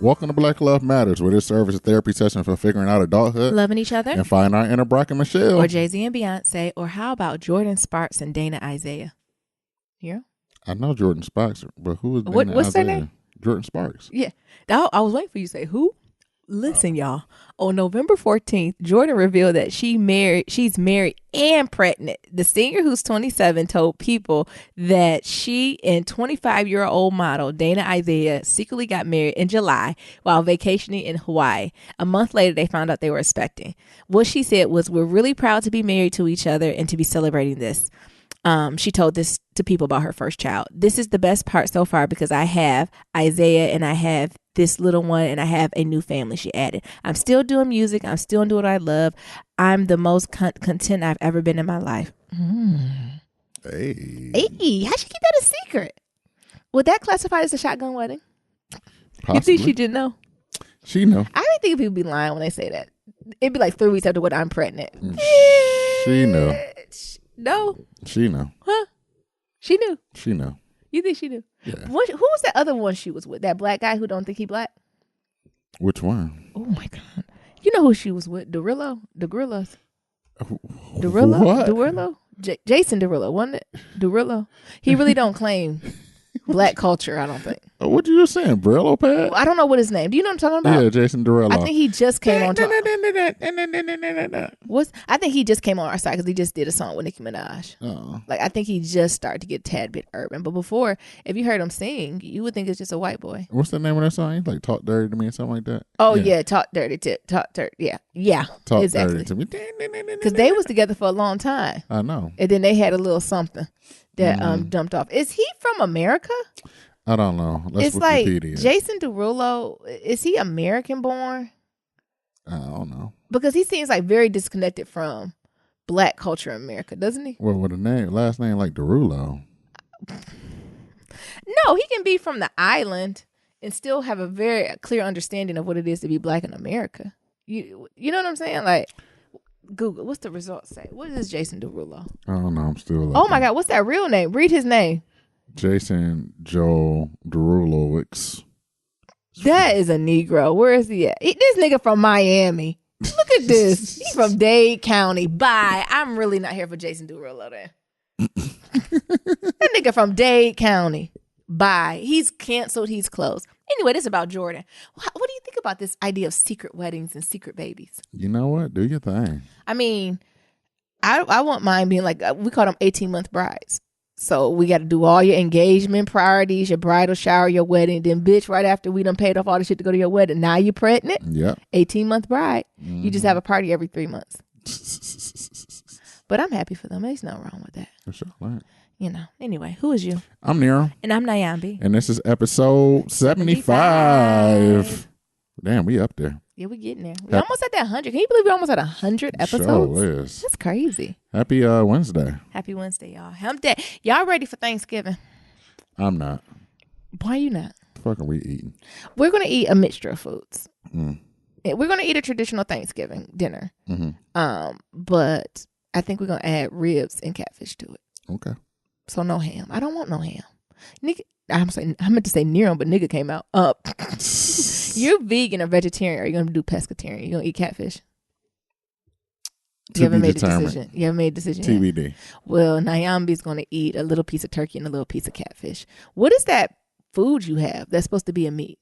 Welcome to Black Love Matters, where this serves as a therapy session for figuring out adulthood, loving each other, and finding our inner Brock and Michelle. or Jay-Z and Beyonce, or how about Jordan Sparks and Dana Isaiah? Here? I know Jordan Sparks, but who is Dana What's Isaiah? their name? Jordan Sparks. Yeah. I was waiting for you to say who? Listen, y'all. On November 14th, Jordan revealed that she's married and pregnant. The singer, who's 27, told People that she and 25-year-old model Dana Isaiah secretly got married in July while vacationing in Hawaii. A month later, they found out they were expecting. What she said was, "We're really proud to be married to each other and to be celebrating this." She told this to People about her first child. "This is the best part so far because I have Isaiah and I have this little one and I have a new family," she added. "I'm still doing music. I'm still doing what I love. I'm the most content I've ever been in my life." Hey. Hey, how'd she keep that a secret? Would that classify as a shotgun wedding? Possibly. You think she didn't know? She know. I don't think people be lying when they say that. It'd be like 3 weeks after what I'm pregnant. She know. No. She know. Huh? She knew. She know. You think she knew? Yeah. Who was that other one she was with? That black guy who don't think he black? Which one? Oh my God. You know who she was with? Derulo? The Gorillas. What? Derulo? Jason Derulo, wasn't it? Derulo. He really don't claim black culture, I don't think. What you just saying? Brillo pad? I don't know what his name. Do you know what I'm talking about? Yeah, Jason Derulo. I think he just came on top. I think he just came on our side because he just did a song with Nicki Minaj. Oh. Like, I think he just started to get a tad bit urban. But before, if you heard him sing, you would think it's just a white boy. What's the name of that song? He's like Talk Dirty to Me or something like that? Oh, yeah. Talk dirty. Talk dirty. Yeah. Yeah. Talk exactly. Dirty to Me. Because they was together for a long time. I know. And then they had a little something that dumped off. Is he from America? I don't know. Let's It's like Wikipedia. Jason Derulo. Is he American born? I don't know. Because he seems like very disconnected from black culture in America, doesn't he? Well, with a name, last name like Derulo. No, he can be from the island and still have a very clear understanding of what it is to be black in America. You know what I'm saying? Like, Google, what's the results say? What is Jason Derulo? I don't know. I'm still. Oh my God, what's that real name? Read his name. Jason Joe Derulowicz. That is a Negro. Where is he at? This nigga from Miami. Look at this. He's from Dade County. Bye. I'm really not here for Jason Derulo then. That nigga from Dade County. Bye. He's canceled. He's closed. Anyway, this is about Jordan. What do you think about this idea of secret weddings and secret babies? You know what? Do your thing. I mean, I want mine being like, we call them 18-month brides. So we got to do all your engagement priorities, your bridal shower, your wedding. Then, bitch, right after we done paid off all the shit to go to your wedding, now you're pregnant. Yep. 18-month bride. You just have a party every 3 months. But I'm happy for them. There's nothing wrong with that. For sure. Right. You know. Anyway, who is you? I'm Nero. And I'm Nyambi. And this is episode 75. Damn, we up there. Yeah, we getting there. We almost at that 100. Can you believe we almost at 100 episodes? Sure is. That's crazy. Happy Wednesday. Happy Wednesday, y'all. Hump day. Y'all ready for Thanksgiving? I'm not. Why you not? Fuck are we eating? We're going to eat a mixture of foods. We're going to eat a traditional Thanksgiving dinner. But I think we're going to add ribs and catfish to it. Okay. So no ham. I don't want no ham. Nigga, I meant to say Nero, but nigga came out. You're vegan or vegetarian, or are you going to do pescatarian? You going to eat catfish? You haven't made a decision. You haven't made a decision TBD. yet. Well, Nyambi's going to eat a little piece of turkey and a little piece of catfish. What is that food you have that's supposed to be a meat?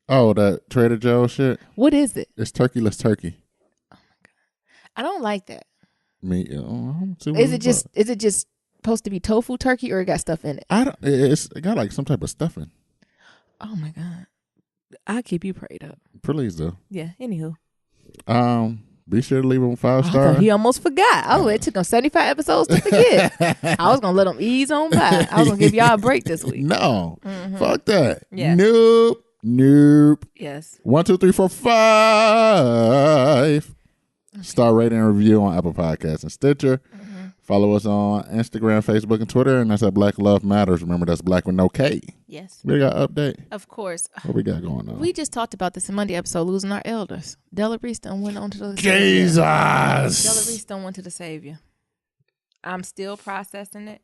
Oh, that Trader Joe's shit? What is it? It's turkeyless turkey. Oh my God. I don't like that. Meat. Is it just supposed to be tofu turkey, or it got stuff in it? It got like some type of stuffing. Oh my God. I'll keep you prayed up. Please do. Yeah, anywho. Be sure to leave him 5 stars. He almost forgot. Oh, it took him 75 episodes to forget. I was going to let him ease on by. I was going to give y'all a break this week. No. Fuck that. Yeah. Nope. Yes. 1, 2, 3, 4, 5. Star rating and review on Apple Podcasts and Stitcher. Follow us on Instagram, Facebook, and Twitter, and that's at Black Love Matters. Remember, that's Black with no K. Yes. We got an update. Of course. What we got going on? We just talked about this in Monday episode, losing our elders. Della Reese done went on to the Jesus. Della Reese done went to the Savior. I'm still processing it.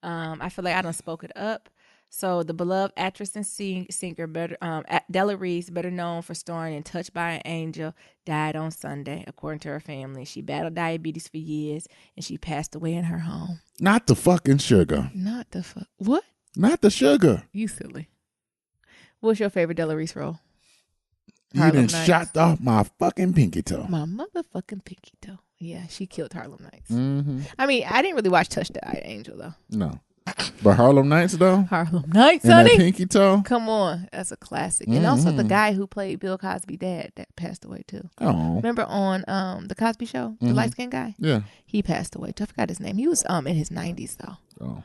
I feel like I done spoke it up. So the beloved actress and singer, Della Reese, better known for starring in Touched by an Angel, died on Sunday, according to her family. She battled diabetes for years, and she passed away in her home. Not the fucking sugar. Not the fuck. What? Not the sugar. You silly. What's your favorite Della Reese role? You done shot off my fucking pinky toe. My motherfucking pinky toe. Yeah, she killed Harlem Nights. Mm-hmm. I mean, I didn't really watch Touched by an Angel, though. No. But Harlem Nights, though? Harlem Nights, and honey. that pinky toe? Come on. That's a classic. And also the guy who played Bill Cosby's dad that passed away, too. Oh. Remember on The Cosby Show? The light-skinned guy? Yeah. He passed away, too. I forgot his name. He was in his 90s, though. Oh.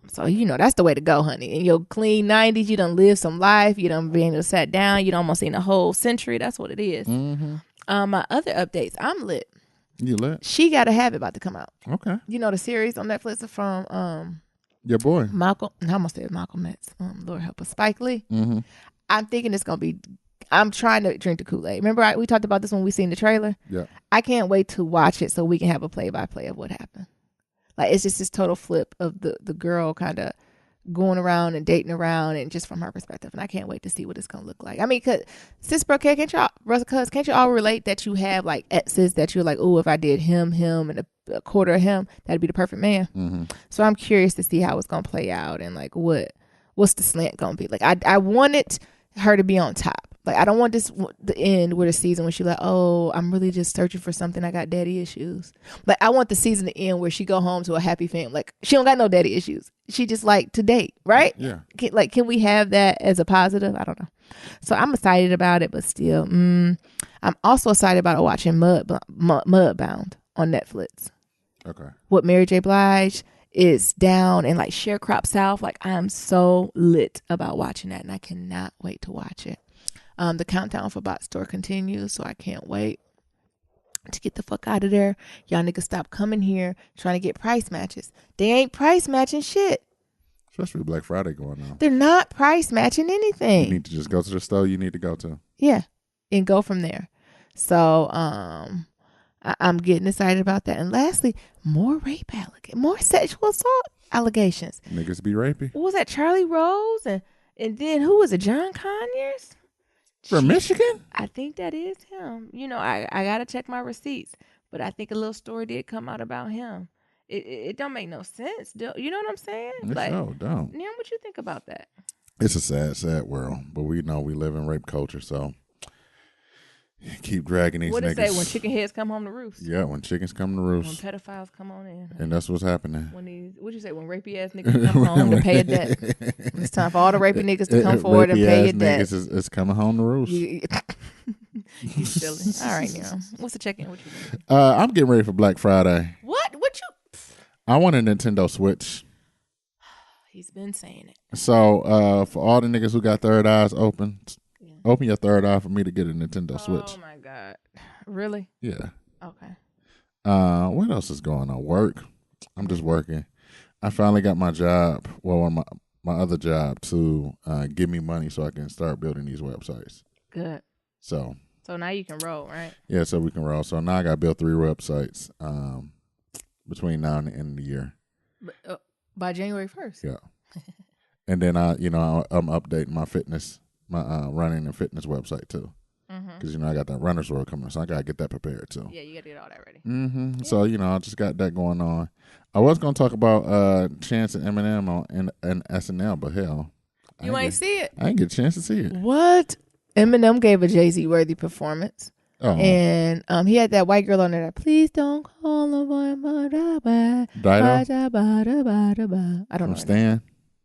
So, that's the way to go, honey. In your clean 90s, you done lived some life. You done been able to sit down. You done almost seen a whole century. That's what it is. Mm-hmm. My other updates, I'm lit. You lit? She Gotta Have It about to come out. Okay. You know the series on Netflix from Your boy. Malcolm. I almost said Malcolm X. Lord help us. Spike Lee. Mm-hmm. I'm thinking it's going to be, I'm trying to drink the Kool-Aid. Remember we talked about this when we seen the trailer? Yeah. I can't wait to watch it so we can have a play-by-play of what happened. Like, it's just this total flip of the girl kind of going around and dating around and just from her perspective. And I can't wait to see what it's going to look like. I mean, cause sis, bro, can't you all relate that you have like exes that you're like, oh, if I did him, and a quarter of him, that'd be the perfect man. Mm-hmm. So I'm curious to see how it's going to play out and like what's the slant going to be. Like, I wanted her to be on top. Like, I don't want the end where the season when she's like, oh, I'm really just searching for something. I got daddy issues. Like, I want the season to end where she go home to a happy family. Like, she don't got no daddy issues. She just like to date, right? Yeah. Can we have that as a positive? I don't know. So I'm excited about it, but still, I'm also excited about watching Mudbound on Netflix. Okay. What Mary J. Blige is down in like Sharecrop South. Like, I'm so lit about watching that, and I cannot wait to watch it. The countdown for Bot Store continues, so I can't wait to get the fuck out of there. Y'all niggas stop coming here trying to get price matches. They ain't price matching shit. Especially Black Friday going on. They're not price matching anything. You need to just go to the store you need to go to. Yeah, and go from there. So I'm getting excited about that. And lastly, more rape allegations, more sexual assault allegations. Niggas be rapey. What was that? Charlie Rose and then who was it? John Conyers? From Michigan? I think that is him. I got to check my receipts, but I think a little story did come out about him. It don't make no sense. You know what I'm saying? It sure don't. Neil, what you think about that? It's a sad, sad world, but we know we live in rape culture, so keep dragging these niggas. What it say when chicken heads come home to roost? Yeah, when chickens come to roost. When pedophiles come on in. And that's what's happening. What'd you say? When rapey ass niggas come home to pay a debt. It's time for all the rapey niggas to come forward and pay your debt. Niggas is coming home to roost. You silly. All right, now. What's the check-in? What you doing? I'm getting ready for Black Friday. What you? I want a Nintendo Switch. He's been saying it. So for all the niggas who got third eyes open, open your third eye for me to get a Nintendo Switch. Oh my God. Really? Yeah. Okay. What else is going on? Work. I'm just working. I finally got my job. Well, my other job to give me money so I can start building these websites. Good. So now you can roll, right? Yeah, so we can roll. So now I got to build 3 websites between now and the end of the year. But, by January 1st. Yeah. And then I'm updating my fitness, my running and fitness website too. Because I got that Runner's World coming, so I gotta get that prepared too. Yeah, you gotta get all that ready. Mm-hmm. Yeah. So I just got that going on. I was gonna talk about Chance and Eminem on and SNL, but hell, you ain't see it. I didn't get a chance to see it. What? Eminem gave a Jay-Z worthy performance. Oh. And he had that white girl on there. Please don't call the boy. Dido? I don't know. Stan?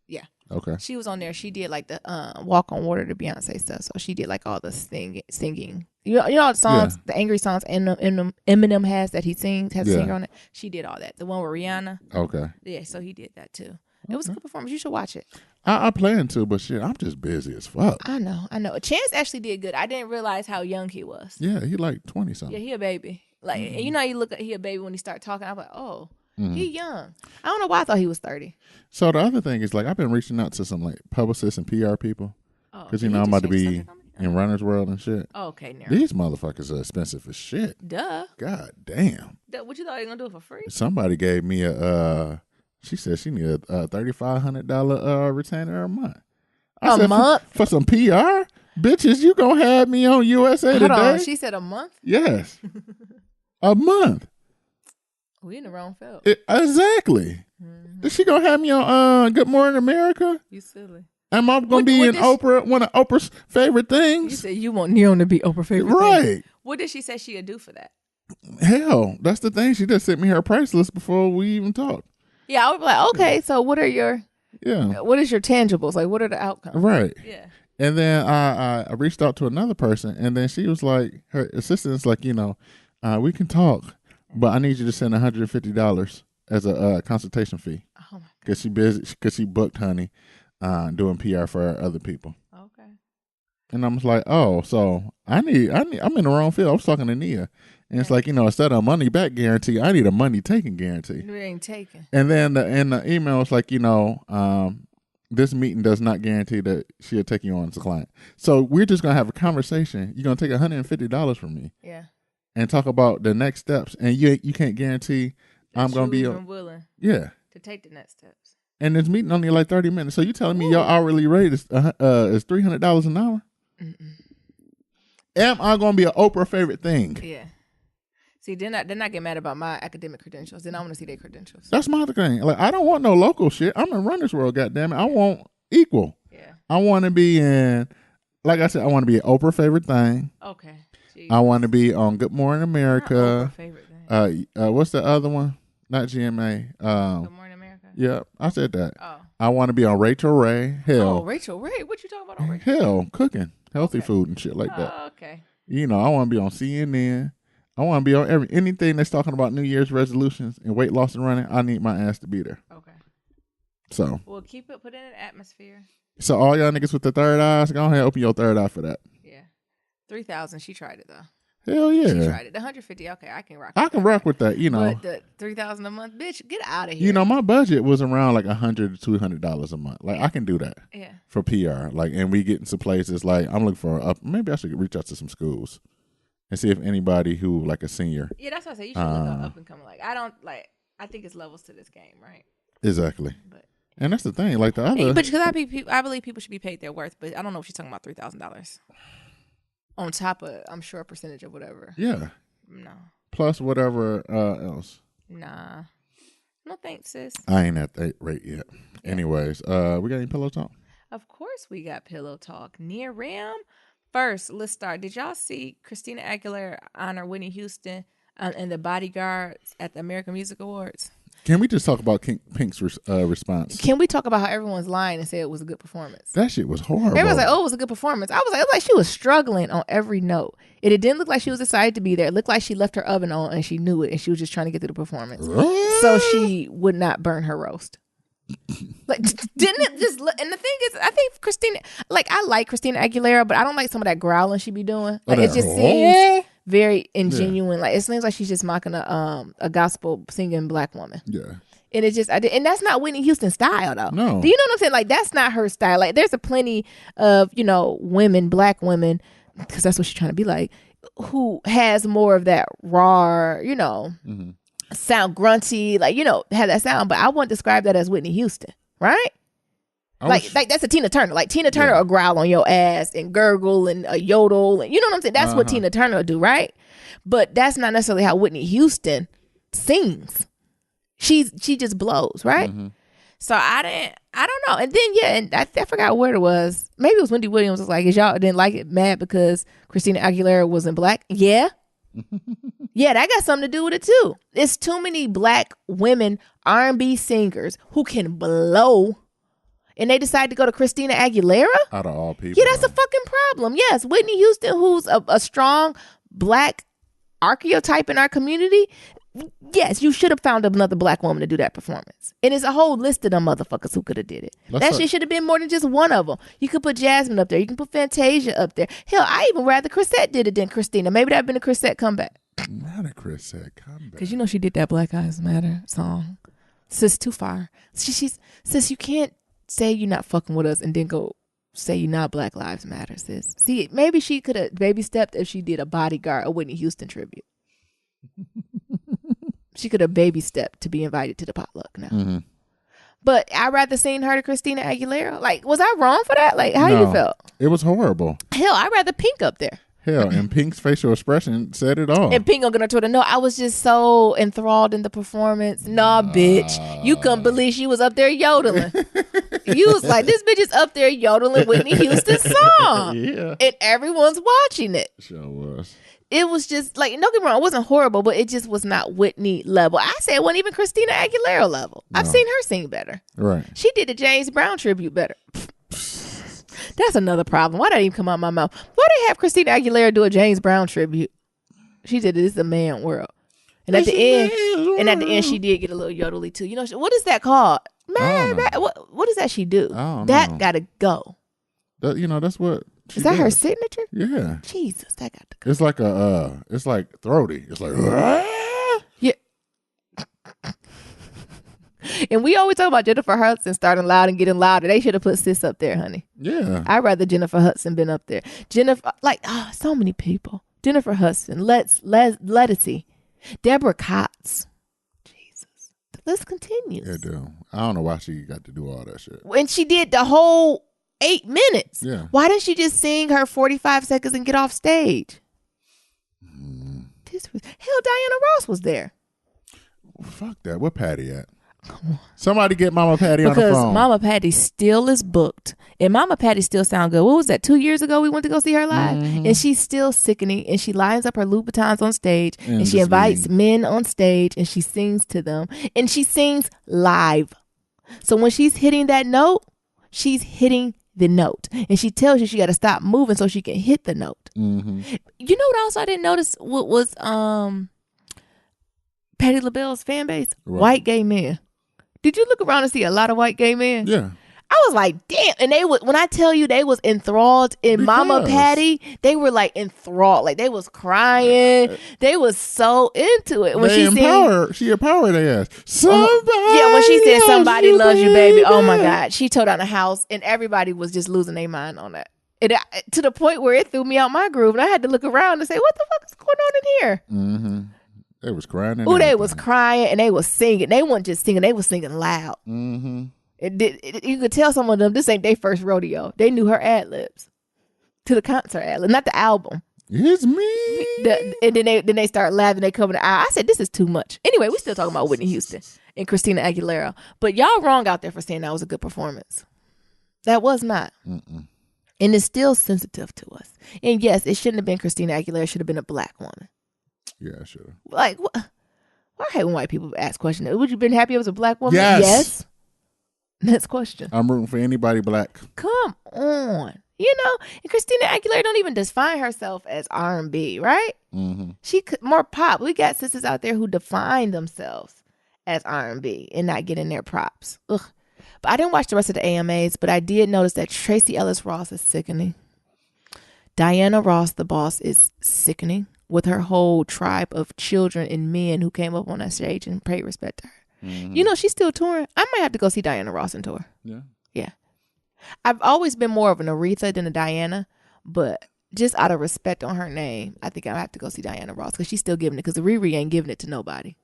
Yeah. Okay. She was on there. She did like the Walk on Water to Beyonce stuff. So she did like all the singing. You know all the songs, the angry songs Eminem has that he sings, has a singer on it. She did all that. The one with Rihanna. Okay. Yeah, so he did that too. It was a good performance. You should watch it. I plan to, but shit, I'm just busy as fuck. I know. Chance actually did good. I didn't realize how young he was. Yeah, he like 20 something. Yeah, he a baby. Like, and you look at he a baby when he start talking. I'm like, oh, he young. I don't know why I thought he was 30. So the other thing is like I've been reaching out to some like publicists and PR people because I'm about to be in Runner's World and shit. Oh, okay, now these motherfuckers are expensive as shit. Duh. God damn. What you thought you were gonna do it for free? Somebody gave me a She said she needed a $3,500 retainer a month. A month? For some PR? Bitches, you gonna have me on USA Hold Today? on. She said a month? Yes. A month. We in the wrong field. Exactly. Is she gonna have me on Good Morning America? You silly. Am I gonna be in Oprah, one of Oprah's favorite things? You said you want Neon to be Oprah favorite right. thing. What did she say she'd do for that? Hell, that's the thing. She just sent me her price list before we even talked. Yeah, I would be like, okay, so what is your tangibles? Like, what are the outcomes? Right. Yeah. And then I reached out to another person, and then she was like, her assistant's like, we can talk, but I need you to send $150 as a consultation fee. Oh my God. Because she busy, because she booked, honey, doing PR for other people. Okay. And I was like, oh, so I'm in the wrong field. I was talking to Nia. And it's like, instead of a money back guarantee, I need a money taking guarantee. You ain't taking. And then in the email, it's like, this meeting does not guarantee that she'll take you on as a client. So we're just going to have a conversation. You're going to take $150 from me. Yeah. And talk about the next steps. And you can't guarantee I'm going to be willing. Yeah. To take the next steps. And this meeting only like 30 minutes. So you telling me your hourly rate is $300 an hour? Mm-mm. Am I going to be an Oprah favorite thing? Yeah. See, then I get mad about my academic credentials. Then I want to see their credentials. That's my thing. Like, I don't want no local shit. I'm in Runner's World, goddammit. I want equal. Yeah. I want to be in, like I said, I want to be an Oprah favorite thing. Okay. Jeez. I want to be on Good Morning America. Not Oprah favorite thing. What's the other one? Not GMA. Good Morning America. Yeah, I said that. Oh. I want to be on Rachel Ray. Hell. Oh, Rachel Ray. What you talking about on Rachel? Hell, cooking healthy food and shit like that. Oh, okay. I want to be on CNN. I want to be on anything that's talking about New Year's resolutions and weight loss and running. I need my ass to be there. Okay. So. Well, put it in an atmosphere. So all y'all niggas with the third eyes, go ahead, open your third eye for that. Yeah. 3,000. She tried it though. Hell yeah. She tried it. The 150. Okay, I can rock. I can rock with that. But the 3,000 a month, bitch, get out of here. My budget was around like $100 to $200 a month. Like I can do that. Yeah. For PR, like, and we get into places like I'm looking for. Maybe I should reach out to some schools. And see if anybody who like a senior. Yeah, that's what I say. You should look up and come. I think it's levels to this game, right? Exactly. And that's the thing. Like the other. But because I believe people should be paid their worth. But I don't know if she's talking about $3,000 on top of, I'm sure, a percentage of whatever. Yeah. No. Plus whatever else. Nah. No thanks, sis. I ain't at that rate yet. Yeah. Anyways, we got any pillow talk? Of course we got pillow talk. Near Ram. First, let's start. Did y'all see Christina Aguilera honor Whitney Houston and the Bodyguards at the American Music Awards? Can we just talk about Pink's response? Can we talk about how everyone's lying and say it was a good performance? That shit was horrible. Everyone's like, oh, it was a good performance. I was like, it looked like she was struggling on every note. It didn't look like she was excited to be there. It looked like she left her oven on and she knew it and she was just trying to get through the performance. So she would not burn her roast. Like, didn't it just look? And the thing is, I think Christina, I like Christina Aguilera, but I don't like some of that growling she be doing. Like, it just seems very ingenuine. Yeah. Like, it seems like she's just mocking a gospel singing black woman. Yeah. And it just, and that's not Whitney Houston's style, though. No. Do you know what I'm saying? Like, that's not her style. Like, there's a plenty of, women, black women, because that's what she's trying to be like, who has more of that raw, mm-hmm. sound grunty, have that sound. But I wouldn't describe that as Whitney Houston, right? Like that's a Tina Turner. Like, Tina Turner will growl on your ass and gurgle and yodel. And you know what I'm saying? That's what Tina Turner will do, right? But that's not necessarily how Whitney Houston sings. She just blows, right? Mm-hmm. So I don't know. And then, I forgot where it was. Maybe it was Wendy Williams was like, is y'all didn't like it mad because Christina Aguilera wasn't black? Yeah. Yeah, that got something to do with it too. There's too many black women R&B singers who can blow, and they decide to go to Christina Aguilera? Out of all people. Yeah, that's a fucking problem. Yes, Whitney Houston, who's a strong black archetype in our community. Yes, you should have found another black woman to do that performance. And it's a whole list of them motherfuckers who could have did it. That shit should have been more than just one of them. You could put Jasmine up there. You can put Fantasia up there. Hell, I even rather Chrisette did it than Christina. Maybe that'd been a Chrisette comeback. Not a Chrisette comeback. Because she did that Black Lives Matter song. Sis, too far. Sis, you can't say you're not fucking with us and then go say you're not Black Lives Matter, sis. See, maybe she could have baby stepped if she did a Bodyguard or Whitney Houston tribute. She could have baby stepped to be invited to the potluck now. Mm-hmm. But I rather seen her to Christina Aguilera. Like, was I wrong for that? Like, how No, you felt? It was horrible. Hell, I'd rather Pink up there. Hell, and Pink's facial expression said it all. And Pink on Twitter. No, I was just so enthralled in the performance. Nah, bitch. You couldn't believe she was up there yodeling. You was like, this bitch is up there yodeling Whitney Houston's song. Yeah. And everyone's watching it. Sure was. It was just like, don't get me wrong, it wasn't horrible, but it just was not Whitney level. I said it wasn't even Christina Aguilera level. I've seen her sing better. Right. She did the James Brown tribute better. That's another problem. Why did that even come out of my mouth? Why they have Christina Aguilera do a James Brown tribute? She did This Is a Man World. And at the end, she did get a little yodely too. You know, what is that called? Man, what does that she do? That gotta go. That's what. Is that her signature? Yeah. Jesus, that got to go. It's like it's like throaty. It's like. Yeah. And we always talk about Jennifer Hudson starting loud and getting louder. They should have put Sis up there, honey. Yeah. I'd rather Jennifer Hudson been up there. Jennifer, so many people. Jennifer Hudson, Lettucey, Deborah Cox. Jesus. The list continues. Yeah, dude. I don't know why she got to do all that shit. And she did the whole 8 minutes. Yeah. Why didn't she just sing her 45 seconds and get off stage? Hell, Diana Ross was there. Fuck that. Where Patty at? Somebody get Mama Patty on the phone. Because Mama Patty still is booked. And Mama Patty still sound good. What was that? 2 years ago we went to go see her live. Mm-hmm. And she's still sickening. And she lines up her Louboutins on stage. And she invites men on stage. And she sings to them. And she sings live. So when she's hitting that note, she's hitting the note. And she tells you she got to stop moving so she can hit the note. Mm-hmm. You know what else I didn't notice? What was Patti LaBelle's fan base? Right. White gay men. Did you look around and see a lot of white gay men? Yeah. I was like, damn. And they was, when I tell you they was enthralled in Mama Patty, they were like enthralled. Like they was crying. They was so into it. When she empowered their ass. Yeah, when she said somebody loves you, baby. Oh my God. She told down the house and everybody was just losing their mind on that. To the point where it threw me out my groove. And I had to look around and say, what the fuck is going on in here? Mm-hmm. They was crying. Oh, they was crying and they was singing. They weren't just singing. They was singing loud. Mm-hmm. You could tell some of them, this ain't their first rodeo. They knew her ad-libs to the concert ad-lib, not the album. It's me. And then they start laughing. They come in the aisle. I said, this is too much. Anyway, we still talking about Whitney Houston and Christina Aguilera. But y'all wrong out there for saying that was a good performance. That was not. Mm-mm. And it's still sensitive to us. And yes, it shouldn't have been Christina Aguilera. It should have been a black woman. Yeah, sure. Like, what? I hate when white people ask questions. Would you have been happy it was a black woman? Yes. Next question. I'm rooting for anybody black. Come on. You know, and Christina Aguilera don't even define herself as R&B, right? Mm-hmm. She could more pop. We got sisters out there who define themselves as R&B and not getting their props. Ugh. But I didn't watch the rest of the AMAs, but I did notice that Tracee Ellis Ross is sickening. Diana Ross, the boss, is sickening with her whole tribe of children and men who came up on that stage and paid respect to her. Mm-hmm. You know, she's still touring. I might have to go see Diana Ross on tour. Yeah. Yeah. I've always been more of an Aretha than a Diana, but just out of respect on her name, I think I have to go see Diana Ross because she's still giving it because Riri ain't giving it to nobody.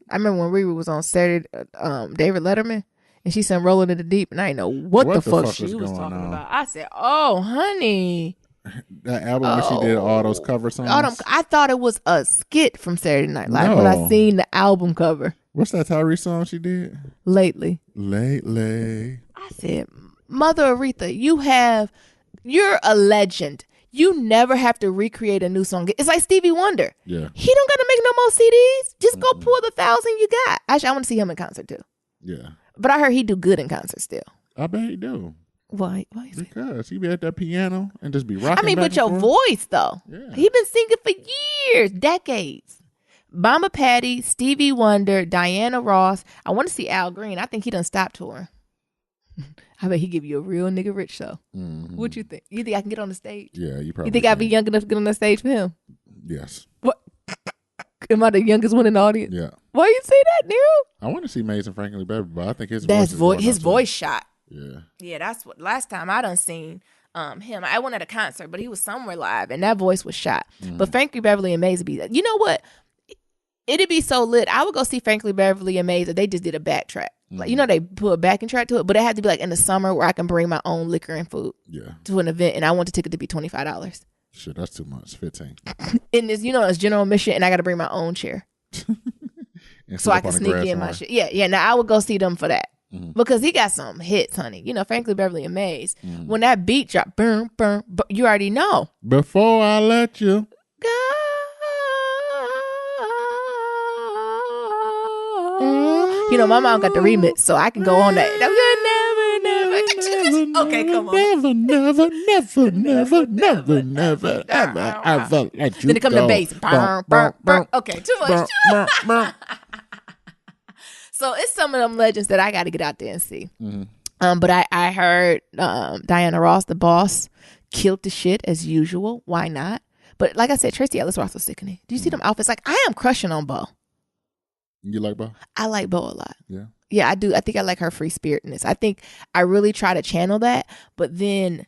I remember when Riri was on Saturday, David Letterman, and she sang Rolling in the Deep, and I didn't know what the fuck she was talking about. I said, oh, honey. That album when she did all those cover songs? I thought it was a skit from Saturday Night Live when I seen the album cover. What's that Tyrese song she did? Lately. I said, Mother Aretha, you're a legend. You never have to recreate a new song. It's like Stevie Wonder. Yeah. He don't got to make no more CDs. Just go pull the 1,000 you got. Actually, I want to see him in concert too. Yeah. But I heard he do good in concert still. I bet he do. Why? Because he be at that piano and just be rocking. I mean, but your voice though. Yeah. He been singing for years, decades. Mama Patty, Stevie Wonder, Diana Ross. I want to see Al Green. I think he done stopped touring. I bet he give you a real nigga rich show. Mm-hmm. What you think? You think I can get on the stage? Yeah, you probably. You think I'd be young enough to get on the stage for him? Yes. What? Am I the youngest one in the audience? Yeah. Why you say that, Nero? I want to see Mason Franklin Beverly, but I think his voice shot. Yeah. Yeah, that's what last time I done seen him. I went at a concert, but he was somewhere live and that voice was shot. Mm-hmm. But Frankie Beverly and Mason B. You know what? it'd be so lit. I would go see Frankly Beverly and Maze if they just did a backtrack. Like, you know, they put a backing track to it, but it had to be like in the summer where I can bring my own liquor and food to an event, and I want the ticket to be $25. Shit, that's too much. 15. And this, you know, it's general admission, and I got to bring my own chair so I can sneak in my shit. Yeah. Now I would go see them for that because he got some hits, honey. You know, Frankly Beverly and Maze. When that beat drop, boom, boom, you already know. Before I let you go. You know, my mom got the remix, so I can go on that. Okay, come on. Never ever let you Then it come the bass. Okay, too much. So it's some of them legends that I got to get out there and see. But I heard Diana Ross, the boss, killed the shit as usual. Why not? But like I said, Tracy Ellis Ross was sickening. Do you see them outfits? Like, I am crushing on Bo. You like Bo? I like Bo a lot. Yeah. Yeah, I do. I think I like her free spiritedness. I think I really try to channel that, but then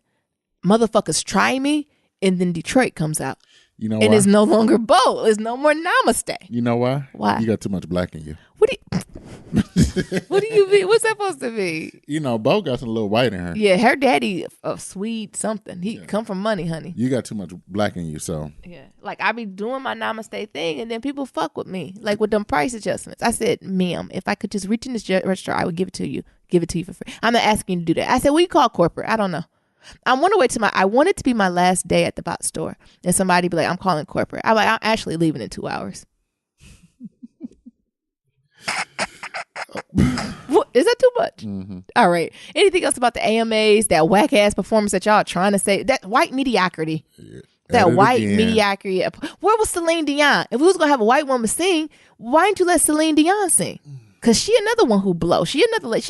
motherfuckers try me, and then Detroit comes out. You know and why? It's no longer Bo. It's no more Namaste. You know why? Why? You got too much black in you. What do you mean? What's that supposed to be? You know, Bo got some little white in her. Yeah, her daddy of Swede something. He come from money, honey. You got too much black in you, so. Yeah. Like, I be doing my Namaste thing, and then people fuck with me. Like, with them price adjustments. I said, ma'am, if I could just reach in this register, I would give it to you. Give it to you for free. I'm not asking you to do that. I said, what do you call corporate? I don't know. I want it to be my last day at the bot store. And somebody be like, I'm calling corporate. I'm like, I'm actually leaving in 2 hours. What, is that too much? All right. Anything else about the AMAs, that whack ass performance that y'all are trying to say? That white mediocrity. Yeah. That white mediocrity. Where was Celine Dion? If we was going to have a white woman sing, why didn't you let Celine Dion sing? Because she another one who blow. She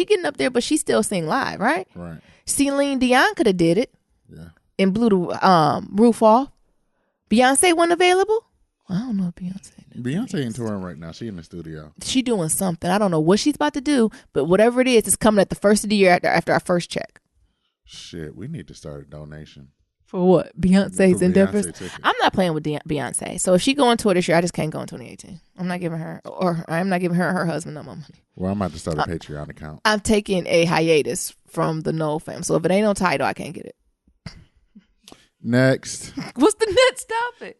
getting up there, but she still sing live, right? Right. Celine Dion could have did it. Yeah. And blew the roof off. Beyonce wasn't available? I don't know if Beyonce ain't touring right now. She in the studio. She doing something. I don't know what she's about to do, but whatever it is, it's coming at the first of the year after our first check. Shit, we need to start a donation. For what? Beyonce's endeavors? Ticket. I'm not playing with Beyonce. So if she go on tour this year, I just can't go in 2018. I'm not giving her and her husband no more money. Well, I'm about to start a Patreon account. I'm taking a hiatus from the Knoll fam. So if it ain't no title, I can't get it. Next. What's the next topic?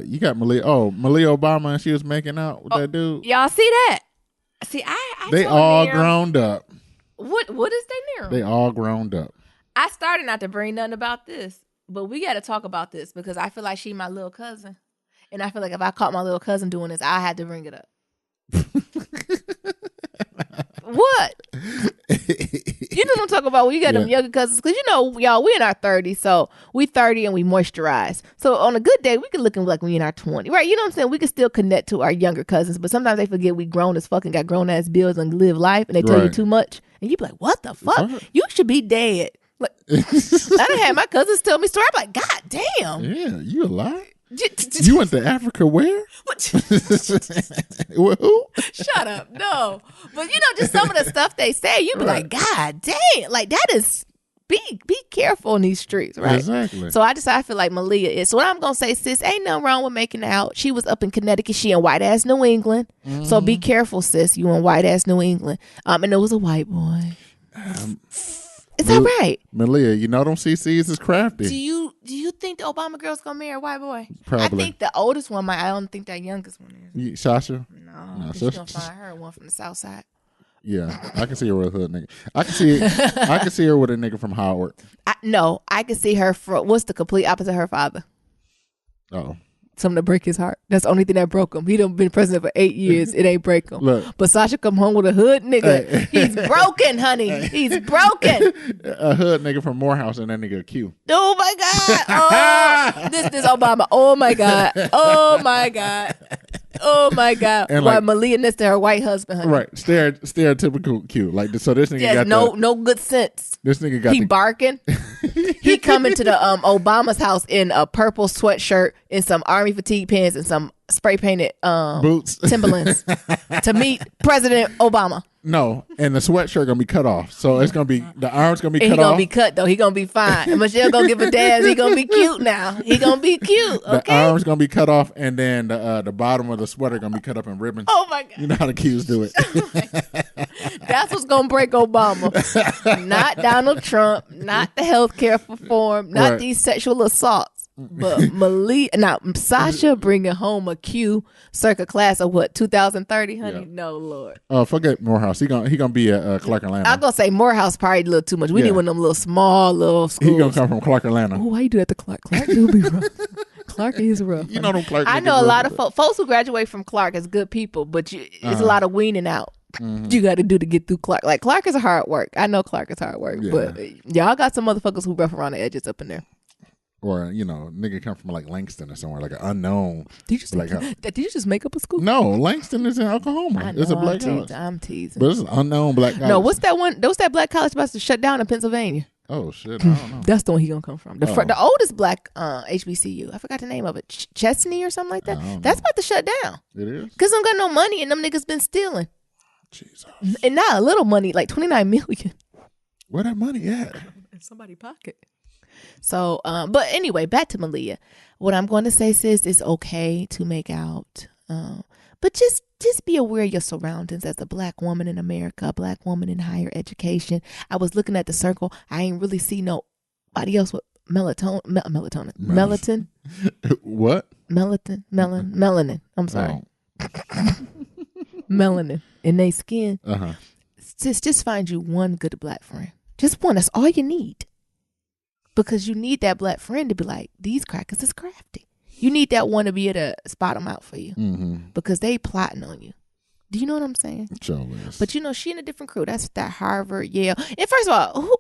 You got Malia Obama, and she was making out with that dude. Y'all see that? See, they all grown up. What is they near? They all grown up. I started not to bring nothing about this, but we got to talk about this because I feel like she my little cousin, and I feel like if I caught my little cousin doing this, I had to bring it up. What? You know what I'm talking about when you got them younger cousins, because you know, y'all, we in our 30s, so we 30 and we moisturize. So on a good day, we can look like we in our 20s, right? You know what I'm saying? We can still connect to our younger cousins, but sometimes they forget we grown as fuck and got grown ass bills and live life, and they tell you too much, and you be like, "What the fuck? You should be dead." Like, I done had my cousins tell me story. I'm like, God damn. Yeah, you alive? You went to Africa where? Who? Shut up. No. But you know, just some of the stuff they say, you be like, God damn. Like, that is be careful in these streets, right? Exactly. So I feel like Malia is. So what I'm gonna say, sis, ain't nothing wrong with making out. She was up in Connecticut. She in white ass New England. So be careful, sis. You in white ass New England. And it was a white boy. It's all right. Malia, you know them CCs is crafty. Do you think the Obama girl's gonna marry a white boy? Probably. I think the oldest one might. I don't think that youngest one is. Sasha? No, she's gonna find her one from the South Side. Yeah, I can see her with a hood nigga. I can see her with a nigga from Howard. I can see her from what's the complete opposite of her father. Oh. Something to break his heart. That's the only thing that broke him. He done been president for 8 years. It ain't break him. Look, but Sasha come home with a hood nigga. He's broken, honey. He's broken. A hood nigga from Morehouse and that nigga Q. Oh my God. Oh, this Obama. Oh my God. Oh my God. Oh my God. And why Malia next to her white husband, honey. Right. Stereotypical Q. Like, so this nigga got no good sense. This nigga got barking. He coming to the Obama's house in a purple sweatshirt and some army fatigue pants and some spray painted boots, Timberlands to meet President Obama. No, and the sweatshirt gonna be cut off. So it's gonna be the arms gonna be And cut he gonna off. be cut though. He gonna be fine. And Michelle gonna give a dance. He gonna be cute now. He gonna be cute. The Okay. arms gonna be cut off, and then the bottom of the sweater gonna be cut up in ribbons. Oh my God. You know how the kids do it. That's what's gonna break Obama. Not Donald Trump. Not the healthcare reform. Not Right. these sexual assaults. But Sasha bringing home a Q circa class of what 2030, honey? Yeah. No, Lord. Oh, forget Morehouse. He gonna be at Clark Atlanta. I'm gonna say Morehouse probably a little too much. We Yeah. need one of them little small little schools. He gonna come from Clark Atlanta. Oh, why you do that to Clark? Clark do be rough. Clark is rough. You know them Clark. I niggas know a rough lot of with it. folks who graduate from Clark as good people, but it's Uh-huh. a lot of weaning out. You got to do to get through Clark. Like Clark is hard work. I know Clark is hard work, Yeah. but y'all got some motherfuckers who rough around the edges up in there. Or nigga come from like Langston or somewhere, like an unknown. Did you just, Black did you just make up a school? No, Langston is in Oklahoma. I know, It's a black college, I'm teasing. but it's an unknown black college. No, what's that one? What's that black college about to shut down in Pennsylvania? Oh shit, I don't know. That's the one he gonna come from. Oh. The oldest black HBCU. I forgot the name of it. Chesney or something like that. I don't That's know. about to shut down It is. because them got no money and them niggas been stealing. Jesus, And not a little money, like 29 million where that money at? in somebody's pocket. So, but anyway, back to Malia. What I'm going to say, sis, it's okay to make out, but just be aware of your surroundings as a black woman in America, a black woman in higher education. I was looking at the circle. I ain't really see nobody else with melanin. What? Melanin. I'm sorry, melanin in their skin. Uh-huh. Just find you one good black friend. Just one. That's all you need. Because you need that black friend to be like, these crackers is crafty. You need that one to be able to spot them out for you. Mm-hmm. Because they plotting on you. Do you know what I'm saying? Sure is. But she in a different crew. That's that Harvard, Yale. And first of all,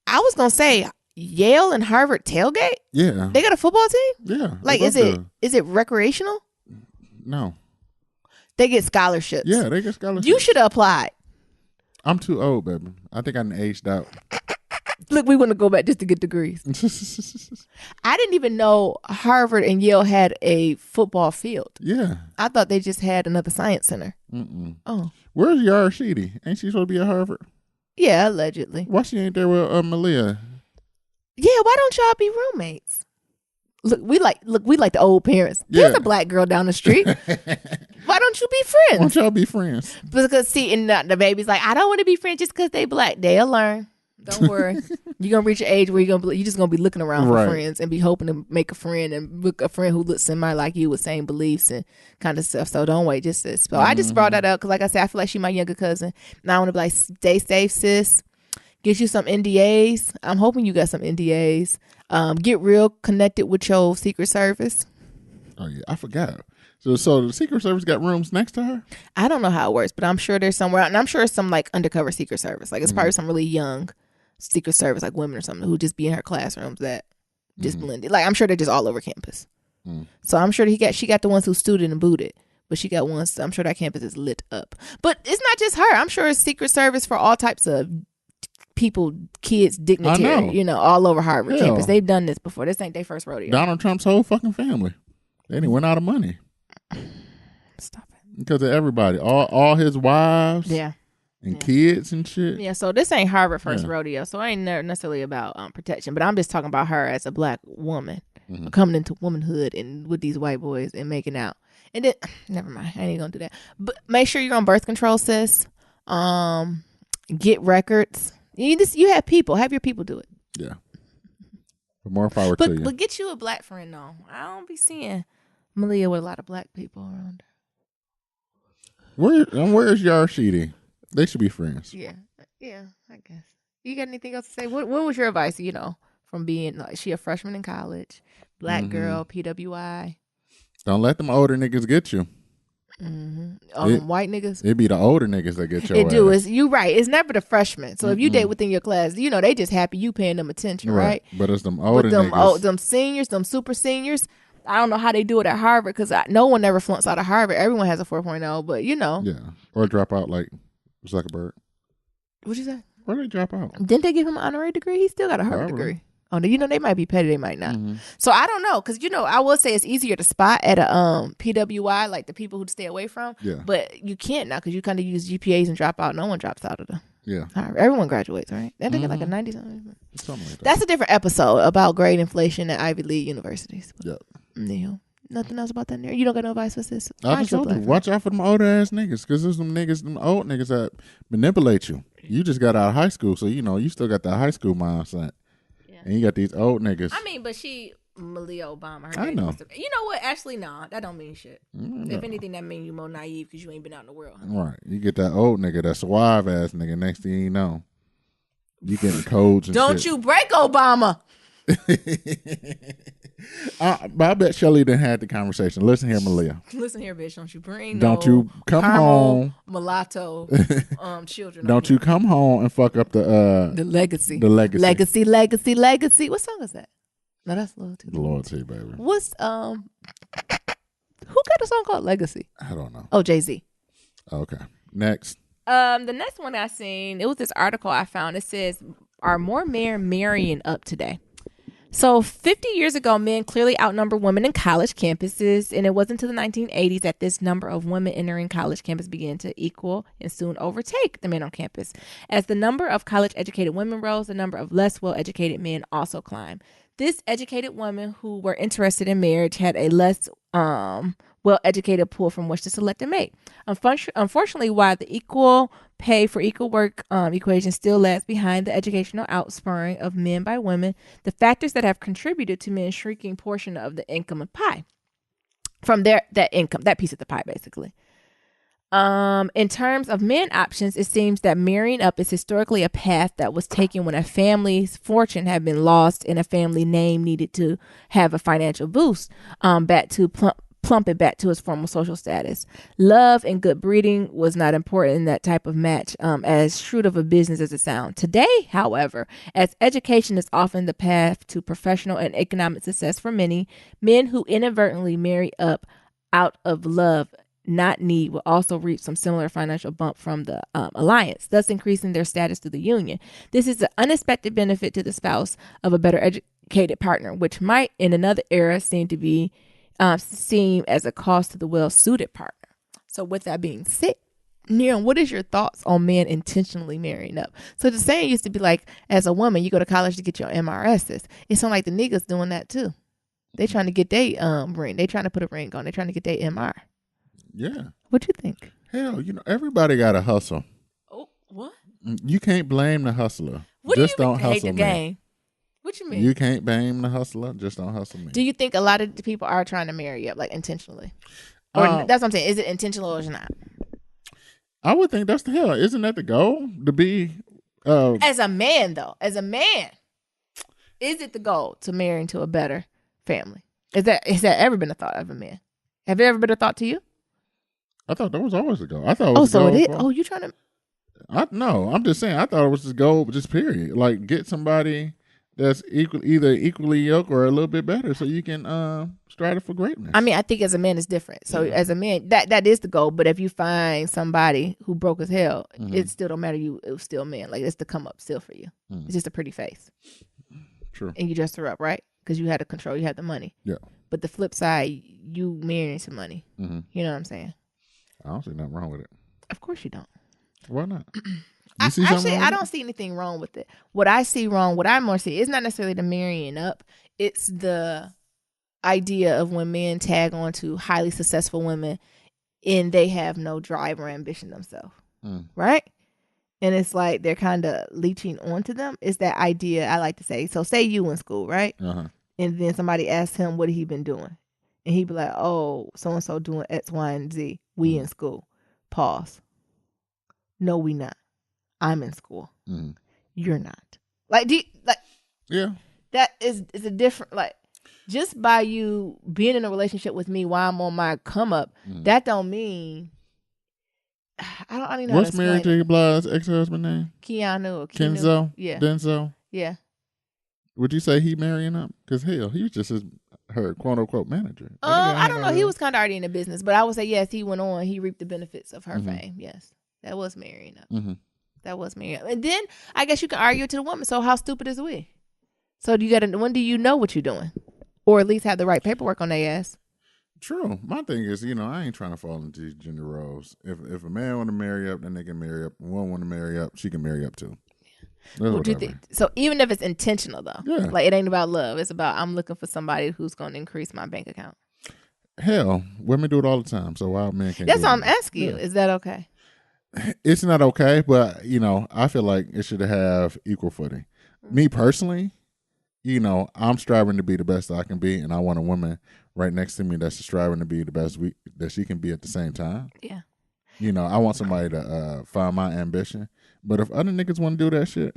I was going to say Yale and Harvard tailgate? yeah, They got a football team? yeah. Like, It's up is it recreational? there. No. They get scholarships. Yeah, they get scholarships. You should have applied. I'm too old, baby. I think I'm aged out. Look, we want to go back just to get degrees. I didn't even know Harvard and Yale had a football field. Yeah. I thought they just had another science center. Mm-mm. Oh, Where's Yara Sheedy? Ain't she supposed to be at Harvard? yeah, allegedly. Why she ain't there with Malia? Yeah, why don't y'all be roommates? Look, we like the old parents. There's Yeah. a black girl down the street. Why don't you be Why friends? don't y'all be friends? Because see, and the baby's like, I don't want to be friends just because they black. They'll learn. Don't worry. You're gonna reach an age where you're just gonna be looking around Right. for friends and be hoping to make a friend and book a friend who looks semi like you with same beliefs and kind of stuff. So don't wait. Just sis. So I just brought that up because, like I said, I feel like she's my younger cousin. Now I want to be like, stay safe, sis. Get you some NDAs. I'm hoping you got some NDAs. Get real connected with your Secret Service. Oh yeah, I forgot. So the Secret Service got rooms next to her? I don't know how it works, but I'm sure there's somewhere, and I'm sure it's some like undercover Secret Service. Like it's probably some really young Secret Service, like women or something, who just be in her classrooms that just blended. Like I'm sure they're just all over campus. So I'm sure she got the ones who student and booted, but she got ones. I'm sure that campus is lit up. But it's not just her. I'm sure it's Secret Service for all types of people, kids, dignitary, all over Harvard Yeah. campus. They've done this before. This ain't their first rodeo. Donald Trump's whole fucking family. They didn't went out of money Stop it. because of everybody. All his wives Yeah. and kids and shit. Yeah, so this ain't Harvard first Yeah. rodeo, so I ain't necessarily about protection, but I'm just talking about her as a black woman coming into womanhood and with these white boys and making out. And then, never mind, I ain't gonna do that. But make sure you're on birth control, sis. Get records. You have your people do it. Yeah. But more power to you. But get you a black friend though. I don't be seeing Malia with a lot of black people around her. Where's Yara Sheedy? They should be friends. Yeah, I guess. You got anything else to say? What was your advice? From being like she a freshman in college, black girl, PWI. Don't let them older niggas get you. White niggas. It be the older niggas that get your It do. ass. It's you right. It's never the freshmen. So if you date within your class, they just happy you paying them attention, right? But it's them older But them niggas. them seniors, them super seniors. I don't know how they do it at Harvard because no one ever flunks out of Harvard. Everyone has a 4.0, but Yeah. Or drop out like Zuckerberg. What'd you say? Where they drop out? Didn't they give him an honorary degree? He still got a Harvard Probably. degree. Oh, you know, they might be petty, they might not. Mm-hmm. So I don't know, because, you know, I will say it's easier to spot at a PWI, like the people who stay away from. Yeah. But you can't now, because you kind of use GPAs and drop out. No one drops out of them. Yeah. Everyone graduates, right? And they get like a 90 something. Something like that. That's a different episode about grade inflation at Ivy League universities. Yeah. Yeah. Nothing else about that there. You don't got no advice for this? I just told you, watch out for them old ass niggas, because there's them old niggas that manipulate you. You just got out of high school, so you know you still got that high school mindset. Yeah. And you got these old niggas. I mean, but Malia Obama. I know. You know what? Actually, nah, that don't mean shit. If anything, that mean you more naive because you ain't been out in the world. Huh? Right. You get that old nigga, that suave ass nigga. Next thing you know, you getting codes and don't shit. you break Obama. But I bet Shelly done had the conversation. Listen here, Malia. Listen here, bitch. Don't you bring Don't you come home, mulatto children. Don't you come home and fuck up the legacy. The legacy. Legacy. What song is that? No, that's Loyalty. Loyalty, baby. What's who got a song called Legacy? I don't know. Oh, Jay-Z. Okay. Next. The next one I seen, it was this article I found. It says, "Are more men marrying up today?" So 50 years ago, men clearly outnumber women in college campuses, and it wasn't until the 1980s that this number of women entering college campus began to equal and soon overtake the men on campus. As the number of college-educated women rose, the number of less well-educated men also climbed. This educated women who were interested in marriage had a less well-educated pool from which to select a mate. Unfortunately, while the equal pay for equal work equation still lags behind the educational outspurring of men by women, the factors that have contributed to men's shrinking portion of the income and pie from that income, that piece of the pie, basically. In terms of men options, it seems that marrying up is historically a path that was taken when a family's fortune had been lost and a family name needed to have a financial boost back to plump it back to its former social status. Love and good breeding was not important in that type of match, as shrewd of a business as it sounds. Today, however, as education is often the path to professional and economic success for many, men who inadvertently marry up out of love, not need, will also reap some similar financial bump from the alliance, thus increasing their status to the union. This is an unexpected benefit to the spouse of a better educated partner, which might in another era seem as a cost to the well-suited partner. So with that being said, Niram, what is your thoughts on men intentionally marrying up? So the saying used to be like, as a woman, you go to college to get your MRSs. It sounds like the niggas doing that too. They trying to get their ring. They trying to put a ring on. They trying to get their MR. Yeah. What you think? Hell, everybody got to hustle. Oh, what? You can't blame the hustler. What just do you don't hustle, the game? What you mean? You can't blame the hustler. Just don't hustle me. Do you think a lot of the people are trying to marry up, like intentionally? Or that's what I'm saying. Is it intentional or is it not? I would think that's the hell. Isn't that the goal? To be as a man, though. As a man, is it the goal to marry into a better family? Is that ever been a thought of a man? Have it ever been a thought to you? I thought that was always the goal. I thought it was so it is. Oh, you trying to? No, I'm just saying. I thought it was the goal, just period. Like get somebody that's either equally yoked or a little bit better, so you can strive for greatness. I mean, I think as a man it's different. So as a man, that is the goal. But if you find somebody who broke as hell, it still don't matter. It was still man. Like it's the come up still for you. It's just a pretty face. True. And you dressed her up right because you had the control. You had the money. Yeah. But the flip side, you marrying some money. You know what I'm saying? I don't see nothing wrong with it. Of course you don't. Why not? I don't see anything wrong with it. What I more see, it's not necessarily the marrying up. It's the idea of when men tag on to highly successful women and they have no drive or ambition themselves. Right? And it's like they're kind of leeching onto them. It's that idea I like to say. So say you in school, right? And then somebody asks him what he been doing. And he'd be like, oh, so-and-so doing X, Y, and Z. We in school. Pause. No, we not. I'm in school. You're not. Yeah. That is a different, like, just by you being in a relationship with me while I'm on my come up, that don't mean, I don't even know. What's Mary J. Blige's ex-husband name? Keanu or Kenzo? Yeah. Denzel? Yeah. Would you say he marrying up? Because hell, he was just her quote-unquote manager. I don't know. He was kind of already in the business, but I would say, yes, he went on. He reaped the benefits of her fame. Yes. That was marrying up. That was marrying up. And then I guess you can argue to the woman, so how stupid is we? So when do you know what you're doing? Or at least have the right paperwork on their ass. True. My thing is, I ain't trying to fall into these gender roles. If a man want to marry up, then they can marry up. If one want to marry up, she can marry up too. Would you think? So even if it's intentional though, Yeah. like it ain't about love. It's about I'm looking for somebody who's going to increase my bank account. Hell, women do it all the time. So why men can't? That's do what it? I'm asking you. Is that okay? It's not okay, but I feel like it should have equal footing. Me personally, I'm striving to be the best I can be, and I want a woman right next to me that's striving to be the best that she can be at the same time. Yeah. I want somebody to find my ambition. But if other niggas want to do that shit,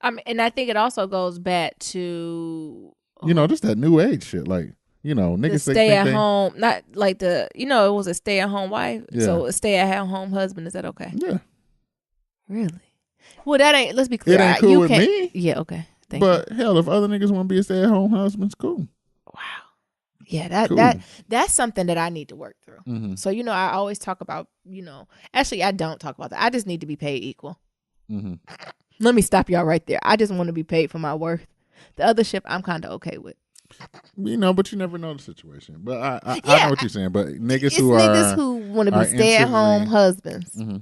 and I think it also goes back to just that new age shit, like niggas the stay at home, not like it was a stay at home wife. Yeah. So a stay at home husband, is that okay? Yeah. Really? Well, that ain't. Let's be clear. It ain't cool with me. Yeah. Okay. But hell, if other niggas want to be a stay at home husband, it's cool. Wow. Yeah, Cool. that's something that I need to work through. Mm-hmm. So I always talk about actually I don't talk about that. I just need to be paid equal. Mm-hmm. Let me stop y'all right there. I just want to be paid for my worth. The other shit I'm kind of okay with. But you never know the situation. But I know what you're saying. But niggas who want to be stay at home husbands, mm-hmm.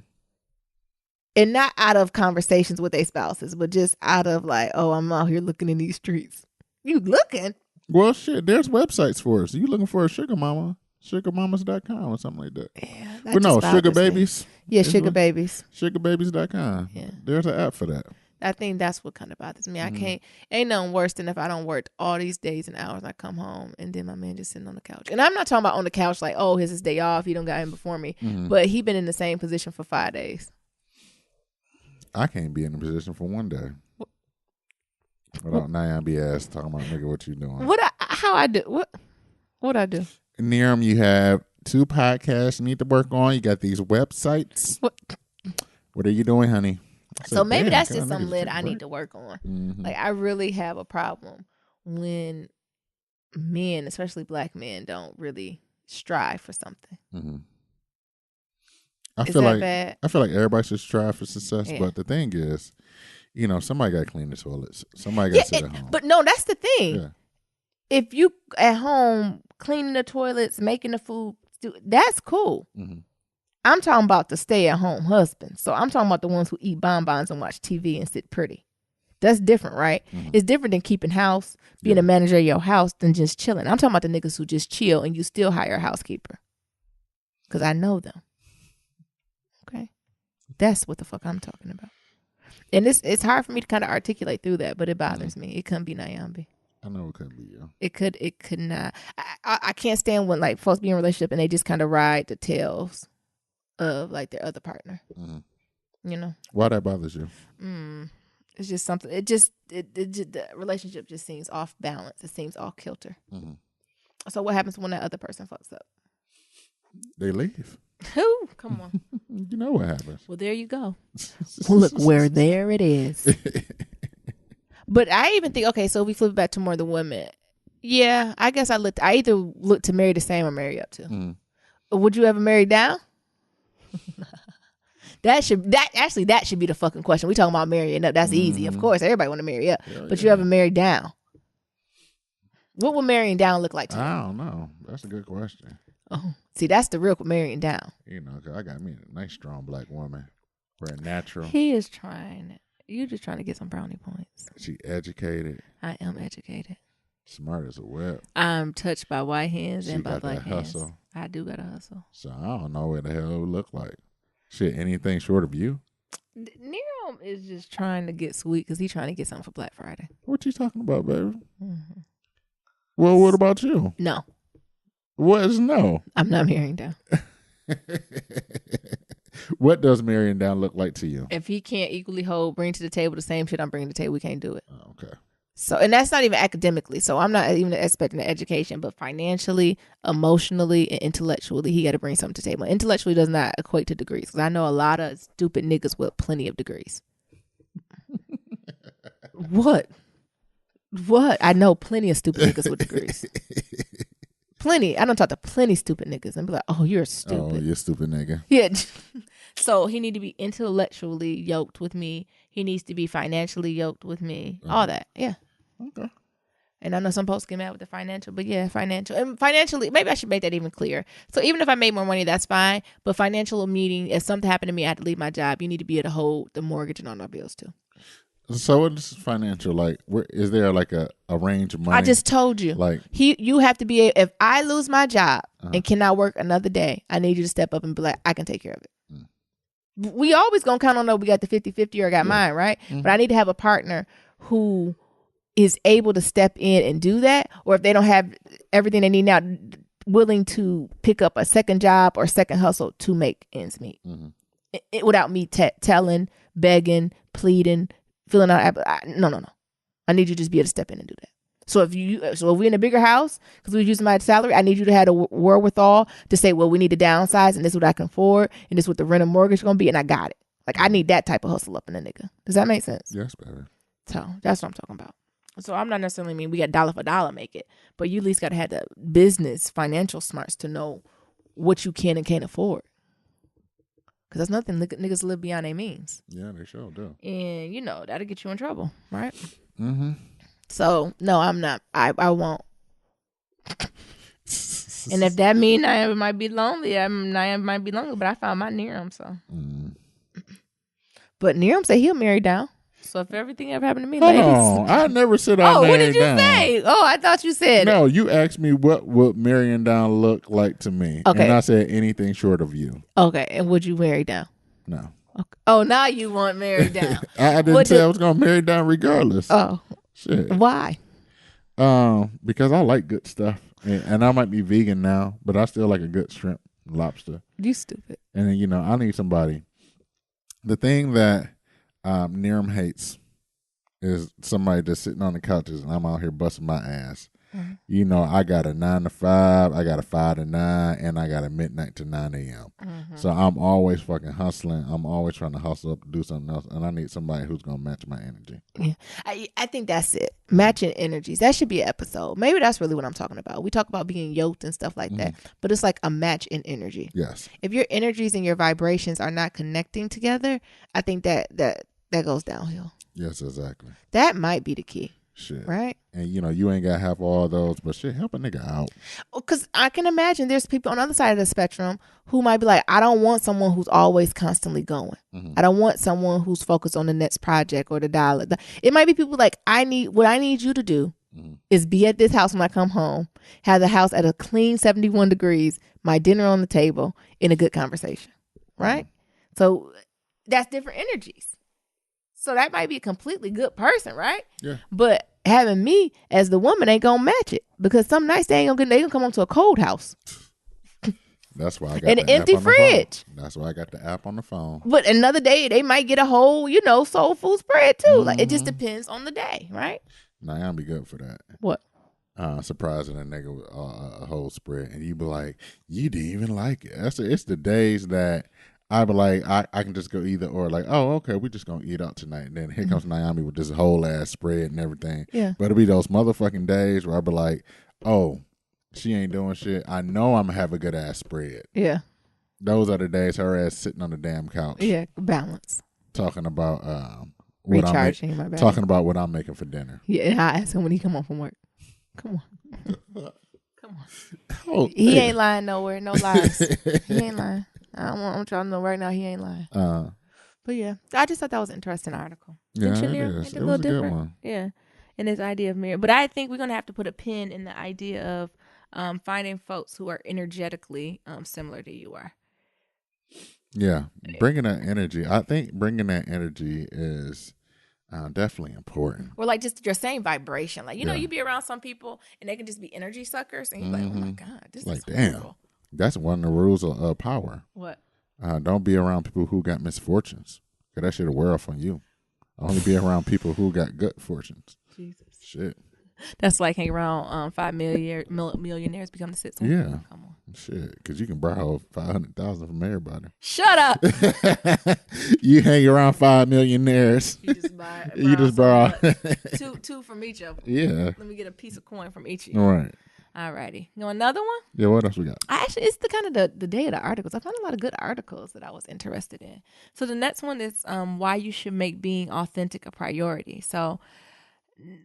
and not out of conversations with their spouses, but just out of like, oh, I'm out here looking in these streets. You looking? Well, shit, there's websites for it. So you looking for a sugar mama, sugarmamas.com or something like that. Yeah, but no, sugar babies. Yeah, sugar babies. Sugarbabies.com. Yeah. There's an app for that. I think that's what kind of bothers me. I can't, ain't nothing worse than if I don't work all these days and hours. I come home and then my man just sitting on the couch. And I'm not talking about on the couch like, oh, his day off. He don't got in before me. Mm-hmm. But he been in the same position for 5 days. I can't be in a position for one day. Without Nayan be ass talking about, nigga, what you doing? How I do? What I do? Near them, you have 2 podcasts you need to work on. You got these websites. What are you doing, honey? So maybe that's just some lit I need to work on. Mm-hmm. Like, I really have a problem when men, especially black men, don't really strive for something. Mm-hmm. I feel like everybody should strive for success, but the thing is, somebody got to clean the toilets. Somebody got to sit at home. But no, that's the thing. Yeah. If you at home cleaning the toilets, making the food, that's cool. Mm-hmm. I'm talking about the stay-at-home husband. So I'm talking about the ones who eat bonbons and watch TV and sit pretty. That's different, right? Mm-hmm. It's different than keeping house, being a manager of your house, than just chilling. I'm talking about the niggas who just chill and you still hire a housekeeper. Because I know them. Okay? That's what the fuck I'm talking about. And it's hard for me to kind of articulate through that, but it bothers me. It couldn't be Nyambi. I know it couldn't be you. It could not. I can't stand when like folks be in a relationship and they just kind of ride the tails of like their other partner. Mm-hmm. Why that bothers you? It's just something. It just the relationship just seems off balance. It seems off kilter. Mm-hmm. So what happens when that other person fucks up? They leave. Who? Come on. You know what happens. Well, there you go. Look where there it is. But I even think, okay, so we flip back to more the women. Yeah, I guess I either look to marry the same or marry up to. Mm. Would you ever marry down? That should be the fucking question. We talking about marrying up. That's easy. Of course, everybody want to marry up. But you ever marry down? What would marrying down look like to you? I don't know. That's a good question. Oh, see, that's the real marrying down. 'Cause I got me a nice, strong black woman. We're natural. He is trying. You're just trying to get some brownie points. She educated. I am educated. Smart as a whip. I'm touched by white hands and by black hands. Hustle. I do got a hustle. So I don't know what the hell it would look like. Shit, anything short of you? Nero is just trying to get sweet because he's trying to get something for Black Friday. What you talking about, baby? Mm-hmm. Well, what about you? No. What is no? I'm not marrying down. What does marrying down look like to you? If he can't equally bring to the table the same shit I'm bringing to the table, we can't do it. Oh, okay. So, and that's not even academically. So I'm not even expecting the education, but financially, emotionally, and intellectually, he got to bring something to the table. Intellectually does not equate to degrees. Because I know a lot of stupid niggas with plenty of degrees. What? I know plenty of stupid niggas with degrees. Plenty. I don't talk to plenty stupid niggas and be like, oh, you're stupid. Oh, you're a stupid nigga. Yeah. So he need to be intellectually yoked with me. He needs to be financially yoked with me. All that. Yeah. Okay. And I know some folks get mad with the financial, but yeah, financial. And financially, maybe I should make that even clearer. So even if I made more money, that's fine. But financial meaning, if something happened to me, I had to leave my job, you need to be able to hold the mortgage and all my bills too. So what is financial? Like, is there like a range of money? I just told you. Like, you have to be, if I lose my job and cannot work another day, I need you to step up and be like, I can take care of it. We always going to count on, no, we got the 50-50 or got mine, right? But I need to have a partner who is able to step in and do that, or if they don't have everything they need now, willing to pick up a second job or second hustle to make ends meet. Without me telling, begging, pleading, filling out. No. I need you to just be able to step in and do that. So if we're in a bigger house, because we're using my salary, I need you to have a wherewithal to say, well, we need to downsize, and this is what I can afford, and this is what the rent and mortgage is going to be, and I got it. Like, I need that type of hustle up in a nigga. Does that make sense? yes, baby. So that's what I'm talking about. So I'm not necessarily mean we got dollar for dollar make it, but you at least got to have the business financial smarts to know what you can and can't afford. Because that's nothing. Niggas live beyond their means. Yeah, they sure do. And, that'll get you in trouble, right? Mm-hmm. So, no, I'm not. I won't. And if that means I might be lonely, I might be lonely, but I found my Niram, so. But Niram said he'll marry down. So if everything ever happened to me, ladies. No, I never said I what married did you down. say? Oh, I thought you said No, you asked me what would marrying down look like to me. Okay. And I said anything short of you. Okay, and would you marry down? No. Okay. Oh, now you want married down. I didn't say I was going to marry down regardless. Oh. Shit. Why? Because I like good stuff. And I might be vegan now, but I still like a good shrimp and lobster. You stupid. And then, I need somebody. The thing that Niram hates is somebody that's sitting on the couches and I'm out here busting my ass. Mm-hmm. I got a 9 to 5, I got a 5 to 9, and I got a midnight to 9 a.m. Mm-hmm. So I'm always fucking hustling. I'm always trying to hustle up to do something else, and I need somebody who's going to match my energy. Yeah, I think that's it. Matching energies. That should be an episode. Maybe that's really what I'm talking about. We talk about being yoked and stuff like that, but it's like a match in energy. Yes. If your energies and your vibrations are not connecting together, I think that goes downhill. Yes, exactly. That might be the key. Shit. Right? And you ain't got to have all those, but shit, help a nigga out. Because I can imagine there's people on the other side of the spectrum who might be like, I don't want someone who's always constantly going. Mm-hmm. I don't want someone who's focused on the next project or the dollar. It might be people like, what I need you to do is be at this house when I come home, have the house at a clean 71 degrees, my dinner on the table, in a good conversation. Right? So that's different energies. So that might be a completely good person, right? Yeah. But having me as the woman ain't gonna match it, because some nights they gonna come home to a cold house. That's why I got and an empty fridge. That's why I got the app on the phone. But another day they might get a whole, soul food spread too. Mm-hmm. Like, it just depends on the day, right? Nah, I'll be good for that. What? Surprising a nigga with a whole spread, and you be like, you didn't even like it. It's the days that I be like, I can just go either or, like, oh, okay, we just gonna eat out tonight. And then here comes Naomi with this whole ass spread and everything. Yeah. But it'll be those motherfucking days where I be like, oh, she ain't doing shit. I know I'm gonna have a good ass spread. Yeah. Those are the days her ass sitting on the damn couch. Yeah, balance. Talking about recharging my battery. Talking about what I'm making for dinner. Yeah, and I ask him when he come home from work. Come on. Come on. Oh, he ain't lying nowhere. No lies. He ain't lying. I'm trying to know right now he ain't lying. But yeah, I just thought that was an interesting article. Yeah, it is. It was a good one. Yeah, and this idea of marriage. But I think we're gonna have to put a pin in the idea of finding folks who are energetically similar to you are. Yeah, bringing that energy. I think bringing that energy is definitely important. Or like just your same vibration. Like, you be around some people and they can just be energy suckers, and you're like, oh my God, this is damn. horrible. That's one of the rules of power. What? Don't be around people who got misfortunes. Cause that shit'll wear off on you. Only be around people who got good fortunes. Jesus. Shit. That's like hanging around 5 millionaires become the sixth one. Yeah. Come on. Shit. Because you can borrow $500,000 from everybody. Shut up. You hang around 5 millionaires. You just borrow two from each of them. Yeah. Let me get a piece of coin from each of you. All right. Alrighty. You want another one? Yeah, what else we got? It's the kind of the day of the articles. I found a lot of good articles that I was interested in. So the next one is why you should make being authentic a priority. So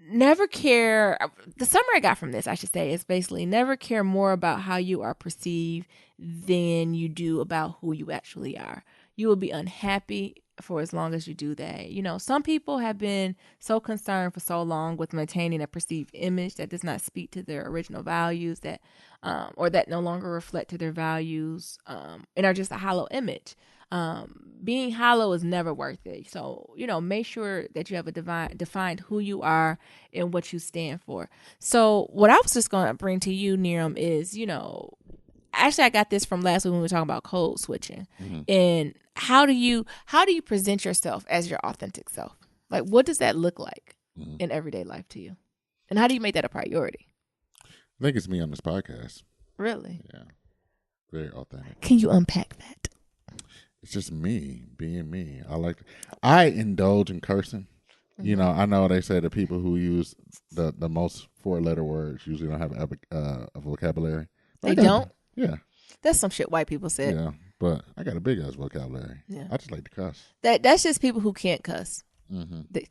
never care. The summary I got from this, I should say, is basically never care more about how you are perceived than you do about who you actually are. You will be unhappy for as long as you do that. You know, some people have been so concerned for so long with maintaining a perceived image that does not speak to their original values, that or that no longer reflect to their values, and are just a hollow image. Being hollow is never worth it. So, you know, make sure that you have defined who you are and what you stand for. So what I was just going to bring to you, Niram, is, you know, actually I got this from last week when we were talking about code switching. And how do you present yourself as your authentic self? Like, what does that look like in everyday life to you? And how do you make that a priority? I think it's me on this podcast. Really? Yeah. Very authentic. Can you unpack that? It's just me being me. I indulge in cursing. You know, I know they say the people who use the most 4-letter words usually don't have a vocabulary. They don't? Yeah. That's some shit white people said. Yeah. But I got a big ass vocabulary. Yeah. I just like to cuss. That's just people who can't cuss. They,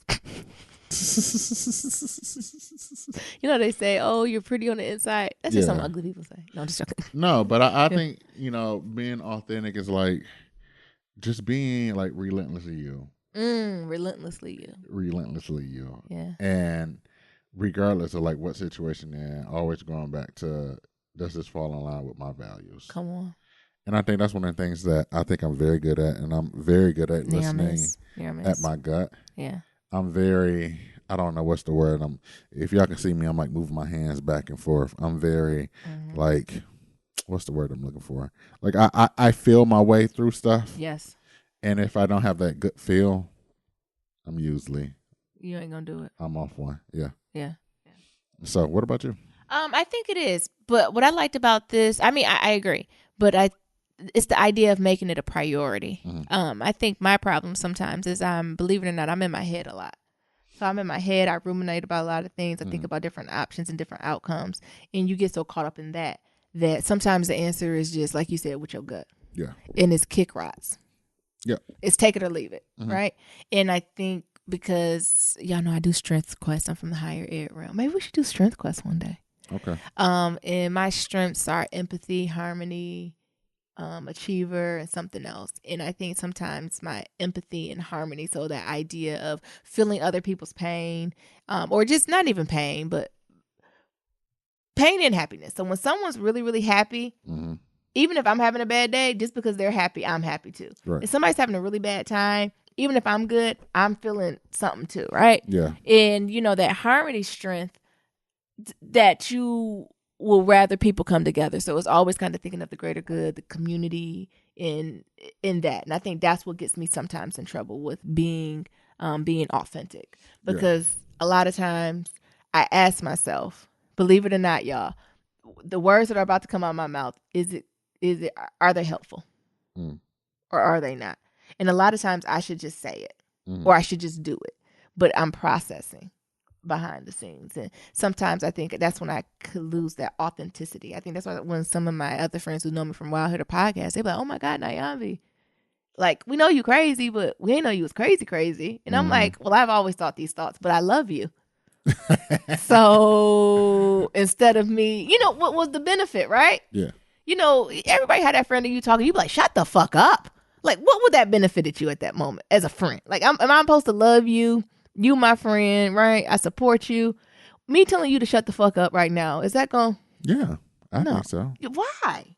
you know, they say, "Oh, you're pretty on the inside." That's just something ugly people say. No, I'm just joking. No, but I think, you know, being authentic is like just being like relentlessly you. Relentlessly you. Relentlessly you. Yeah. And regardless of like what situation they're in, always going back to, does this fall in line with my values? Come on. And I think that's one of the things that I think I'm very good at, and I'm very good at listening at my gut. Yeah. I'm very, I don't know what's the word. If y'all can see me, I'm like moving my hands back and forth. I'm very like, what's the word I'm looking for? Like I feel my way through stuff. Yes. And if I don't have that good feel, I'm usually, you ain't gonna do it. I'm off one. Yeah. Yeah. So what about you? I think it is. But what I liked about this, I mean, I agree, but it's the idea of making it a priority. I think my problem sometimes is believe it or not, I'm in my head a lot. So I'm in my head. I ruminate about a lot of things. I think about different options and different outcomes. And you get so caught up in that sometimes the answer is just, like you said, with your gut. Yeah. And it's kick rots. Yeah. It's take it or leave it. Right. And I think because y'all know I do strength quests. I'm from the higher ed realm. Maybe we should do strength quests one day. Okay. And my strengths are empathy, harmony, achiever, and something else. And I think sometimes my empathy and harmony, so that idea of feeling other people's pain, or just not even pain, but pain and happiness. So when someone's really, really happy, even if I'm having a bad day, just because they're happy, I'm happy too. Right. If somebody's having a really bad time, even if I'm good, I'm feeling something too, right? Yeah. And, you know, that harmony strength that you will rather people come together. So it's always kind of thinking of the greater good, the community in that. And I think that's what gets me sometimes in trouble with being authentic. Because a lot of times I ask myself, believe it or not, y'all, the words that are about to come out of my mouth, are they helpful? Or are they not? And a lot of times I should just say it or I should just do it. But I'm processing behind the scenes. And sometimes I think that's when I could lose that authenticity. I think that's why when some of my other friends who know me from Wild Hitter Podcast, they be like, "Oh my God, Nyambi, like, we know you crazy, but we ain't know you was crazy. And I'm like, well, I've always thought these thoughts, but I love you. So instead of me, you know, what was the benefit, right? Yeah. You know, everybody had that friend of you talking, you be like, shut the fuck up. Like, what would that benefited you at that moment as a friend? Like, am I supposed to love you? You my friend, right? I support you. Me telling you to shut the fuck up right now, is that going? Yeah, I think so. Why?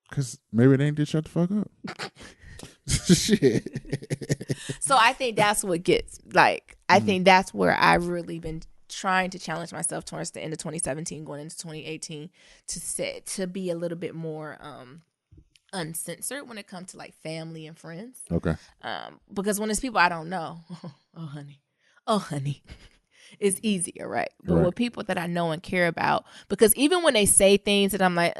Because maybe they ain't just shut the fuck up. Shit. So I think that's what gets, like, I think that's where I've really been trying to challenge myself towards the end of 2017, going into 2018, to be a little bit more uncensored when it comes to like family and friends. Okay. Because when it's people I don't know, oh honey, it's easier, right? But with people that I know and care about, because even when they say things that I'm like,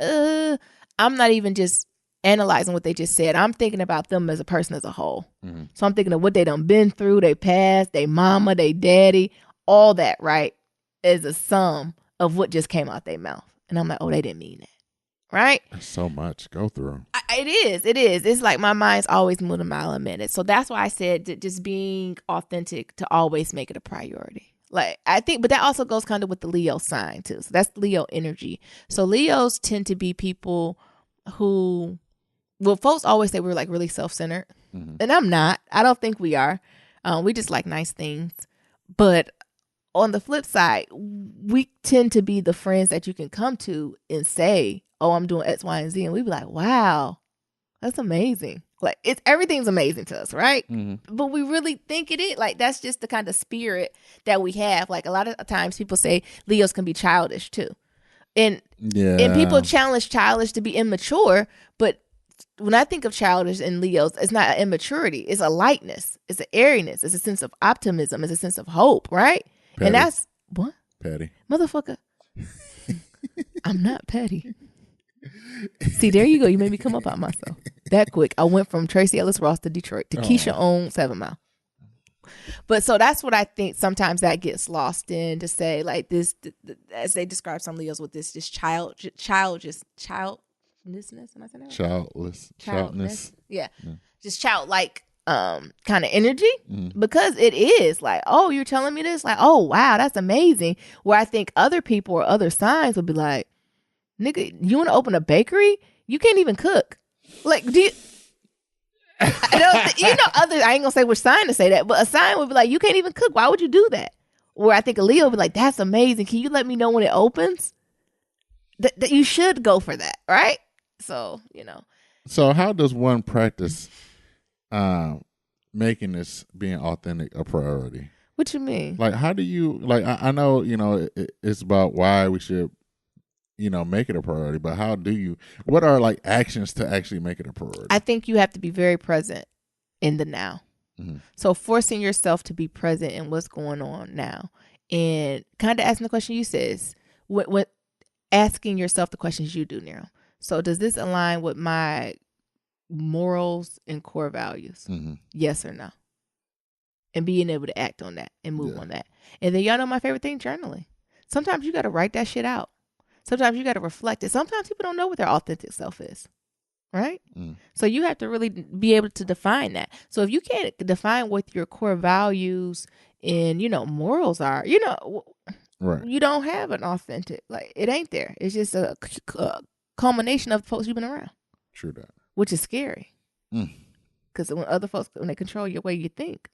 I'm not even just analyzing what they just said. I'm thinking about them as a person as a whole. Mm-hmm. So I'm thinking of what they done been through, they past, they mama, they daddy, all that, right, is a sum of what just came out their mouth. And I'm like, oh, they didn't mean that. Right? That's so much. Go through. It is. It's like my mind's always moving a mile a minute. So that's why I said that just being authentic, to always make it a priority. Like, I think, but that also goes kind of with the Leo sign too. So that's Leo energy. So Leos tend to be people who, well, folks always say we're like really self-centered. And I'm not. I don't think we are. We just like nice things. But on the flip side, we tend to be the friends that you can come to and say, oh, I'm doing X, Y, and Z. And we be like, wow, that's amazing. Like, everything's amazing to us, right? But we really think it is. Like, that's just the kind of spirit that we have. Like, a lot of times people say Leos can be childish too. And people challenge childish to be immature. But when I think of childish and Leos, it's not an immaturity. It's a lightness. It's an airiness. It's a sense of optimism. It's a sense of hope, right? Petty. And that's, what? Petty. Motherfucker. I'm not petty. See, there you go. You made me come up out myself that quick. I went from Tracy Ellis Ross to Detroit to Keisha on 7 Mile. But so that's what I think sometimes that gets lost in, to say like this, as they describe some Leos with this childlessness. Am I saying that? Childness. Yeah. Just childlike kind of energy, because it is like, oh, you're telling me this? Like, oh, wow, that's amazing. Where I think other people or other signs would be like, nigga, you want to open a bakery? You can't even cook. Like, do you? I ain't gonna say which sign to say that, but a sign would be like, you can't even cook. Why would you do that? Where I think a Leo would be like, that's amazing. Can you let me know when it opens? That you should go for that, right? So, So how does one practice making this being authentic a priority? What you mean? Like, how do you, like, I know, it's about why we should, make it a priority, but what are like actions to actually make it a priority? I think you have to be very present in the now. So forcing yourself to be present in what's going on now, and kind of asking the question you says, when asking yourself the questions you do, Nero. So does this align with my morals and core values? Yes or no? And being able to act on that and move on that. And then y'all know my favorite thing, journaling. Sometimes you got to write that shit out. Sometimes you got to reflect it. Sometimes people don't know what their authentic self is, right? So you have to really be able to define that. So if you can't define what your core values and, morals are, right, you don't have an authentic, like, it ain't there. It's just a culmination of the folks you've been around. True that. Which is scary. Because when other folks, when they control your way you think,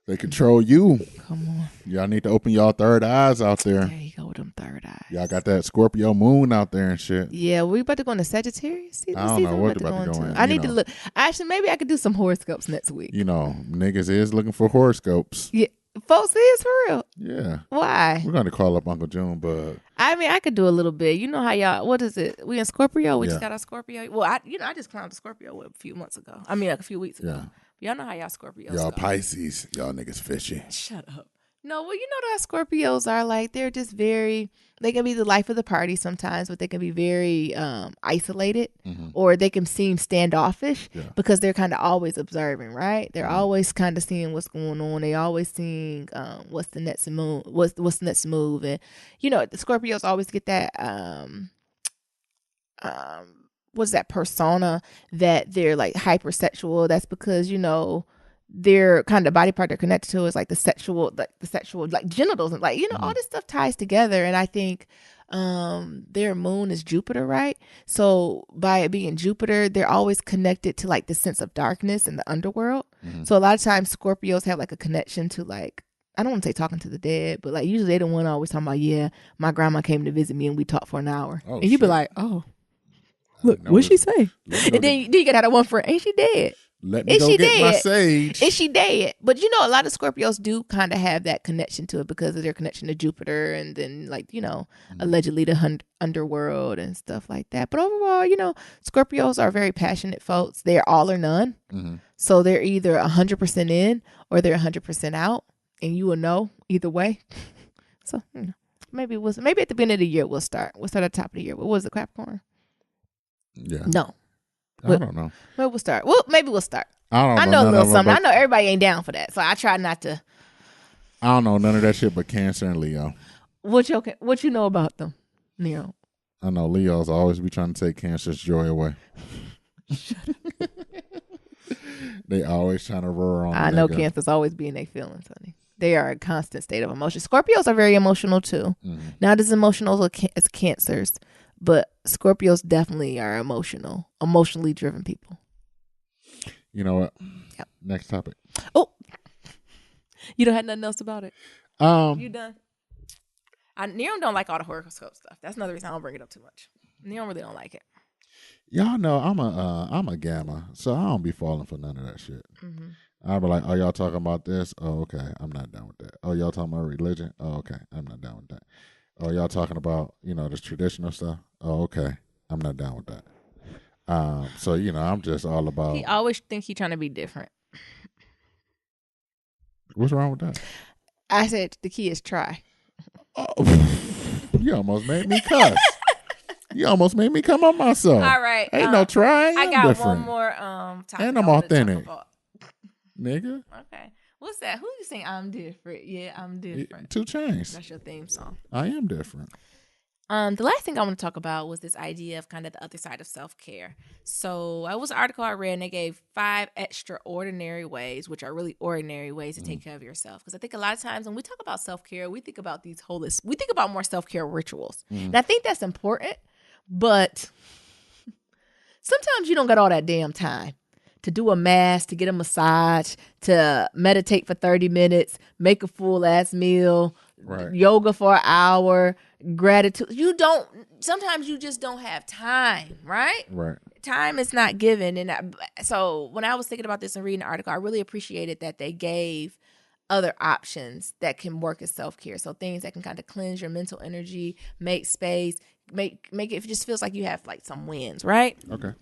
they control you. Come on. Y'all need to open y'all third eyes out there. There you go with them third eyes. Y'all got that Scorpio moon out there and shit. Yeah, we about to go into Sagittarius. I don't know what about to go in. I need to look. Actually, maybe I could do some horoscopes next week. Niggas is looking for horoscopes. Yeah. Folks is for real. Yeah. Why? We're going to call up Uncle Junebug. I mean, I could do a little bit. You know how y'all, what is it? We in Scorpio? We just got our Scorpio. Well, I just climbed a Scorpio a few months ago. I mean, like a few weeks ago. Yeah. Y'all know how y'all Scorpios Y'all go. Pisces. Y'all niggas fishy. Shut up. No, well, you know how Scorpios are like. They're just very, they can be the life of the party sometimes, but they can be very isolated, or they can seem standoffish because they're kind of always observing, right? They're always kind of seeing what's going on. They always seeing what's the next move, what's the next move. And, the Scorpios always get that, what's that persona that they're like hypersexual. That's because, their kind of body part they're connected to is like the sexual like genitals, and like, all this stuff ties together. And I think their moon is Jupiter, right? So by it being Jupiter, they're always connected to like the sense of darkness and the underworld. So a lot of times Scorpios have like a connection to, like, I don't want to say talking to the dead, but like usually they the one always talking about, my grandma came to visit me and we talked for an hour. And you be like, oh, look, what'd she say? And then you get out of one friend, ain't she dead? Let me go get my sage. Is she dead? But a lot of Scorpios do kind of have that connection to it because of their connection to Jupiter, and then like, allegedly the underworld and stuff like that. But overall, Scorpios are very passionate folks. They're all or none. So they're either 100% in or they're 100% out, and you will know either way. So maybe at the beginning of the year we'll start. We'll start at the top of the year. What was it, Capricorn? Yeah. No. I don't know. Maybe we'll start. Well, maybe we'll start. I know a little something. I know everybody ain't down for that, so I try not to. I don't know none of that shit but Cancer and Leo. What you know about them, Nero? I know Leos always be trying to take Cancer's joy away. Shut up. They always trying to roar on. I know Cancer's always be in their feelings, honey. They are a constant state of emotion. Scorpios are very emotional too. Not as emotional as Cancers, but Scorpios definitely are emotionally driven people. You know what? Yep. Next topic. Oh, you don't have nothing else about it? You done? Neon don't like all the horoscope stuff. That's another reason I don't bring it up too much. Neon really don't like it. Y'all know I'm a Gamma, so I don't be falling for none of that shit. I'll be like, oh, y'all talking about this? Oh, okay, I'm not down with that. Oh, y'all talking about religion? Oh, okay, I'm not down with that. Oh, y'all talking about, this traditional stuff? Oh, okay, I'm not down with that. So, I'm just all about. He always think he trying to be different. What's wrong with that? I said the key is try. Oh, you almost made me cuss. You almost made me come on myself. All right. Ain't no trying. I got different. one more topic. And I'm authentic. Nigga. Okay. What's that? Who you saying I'm different? Yeah, I'm different. 2 Chainz. That's your theme song. I am different. The last thing I want to talk about was this idea of kind of the other side of self-care. So it was an article I read, and they gave 5 extraordinary ways, which are really ordinary ways to take care of yourself. Because I think a lot of times when we talk about self-care, we think about we think about more self-care rituals. And I think that's important, but sometimes you don't got all that damn time to do a mask, to get a massage, to meditate for 30 minutes, make a full ass meal, yoga for an hour, gratitude. Sometimes you just don't have time, right? Right. Time is not given. And so when I was thinking about this and reading the article, I really appreciated that they gave other options that can work as self-care. So things that can kind of cleanse your mental energy, make space, make it just feels like you have like some wins, right? Okay.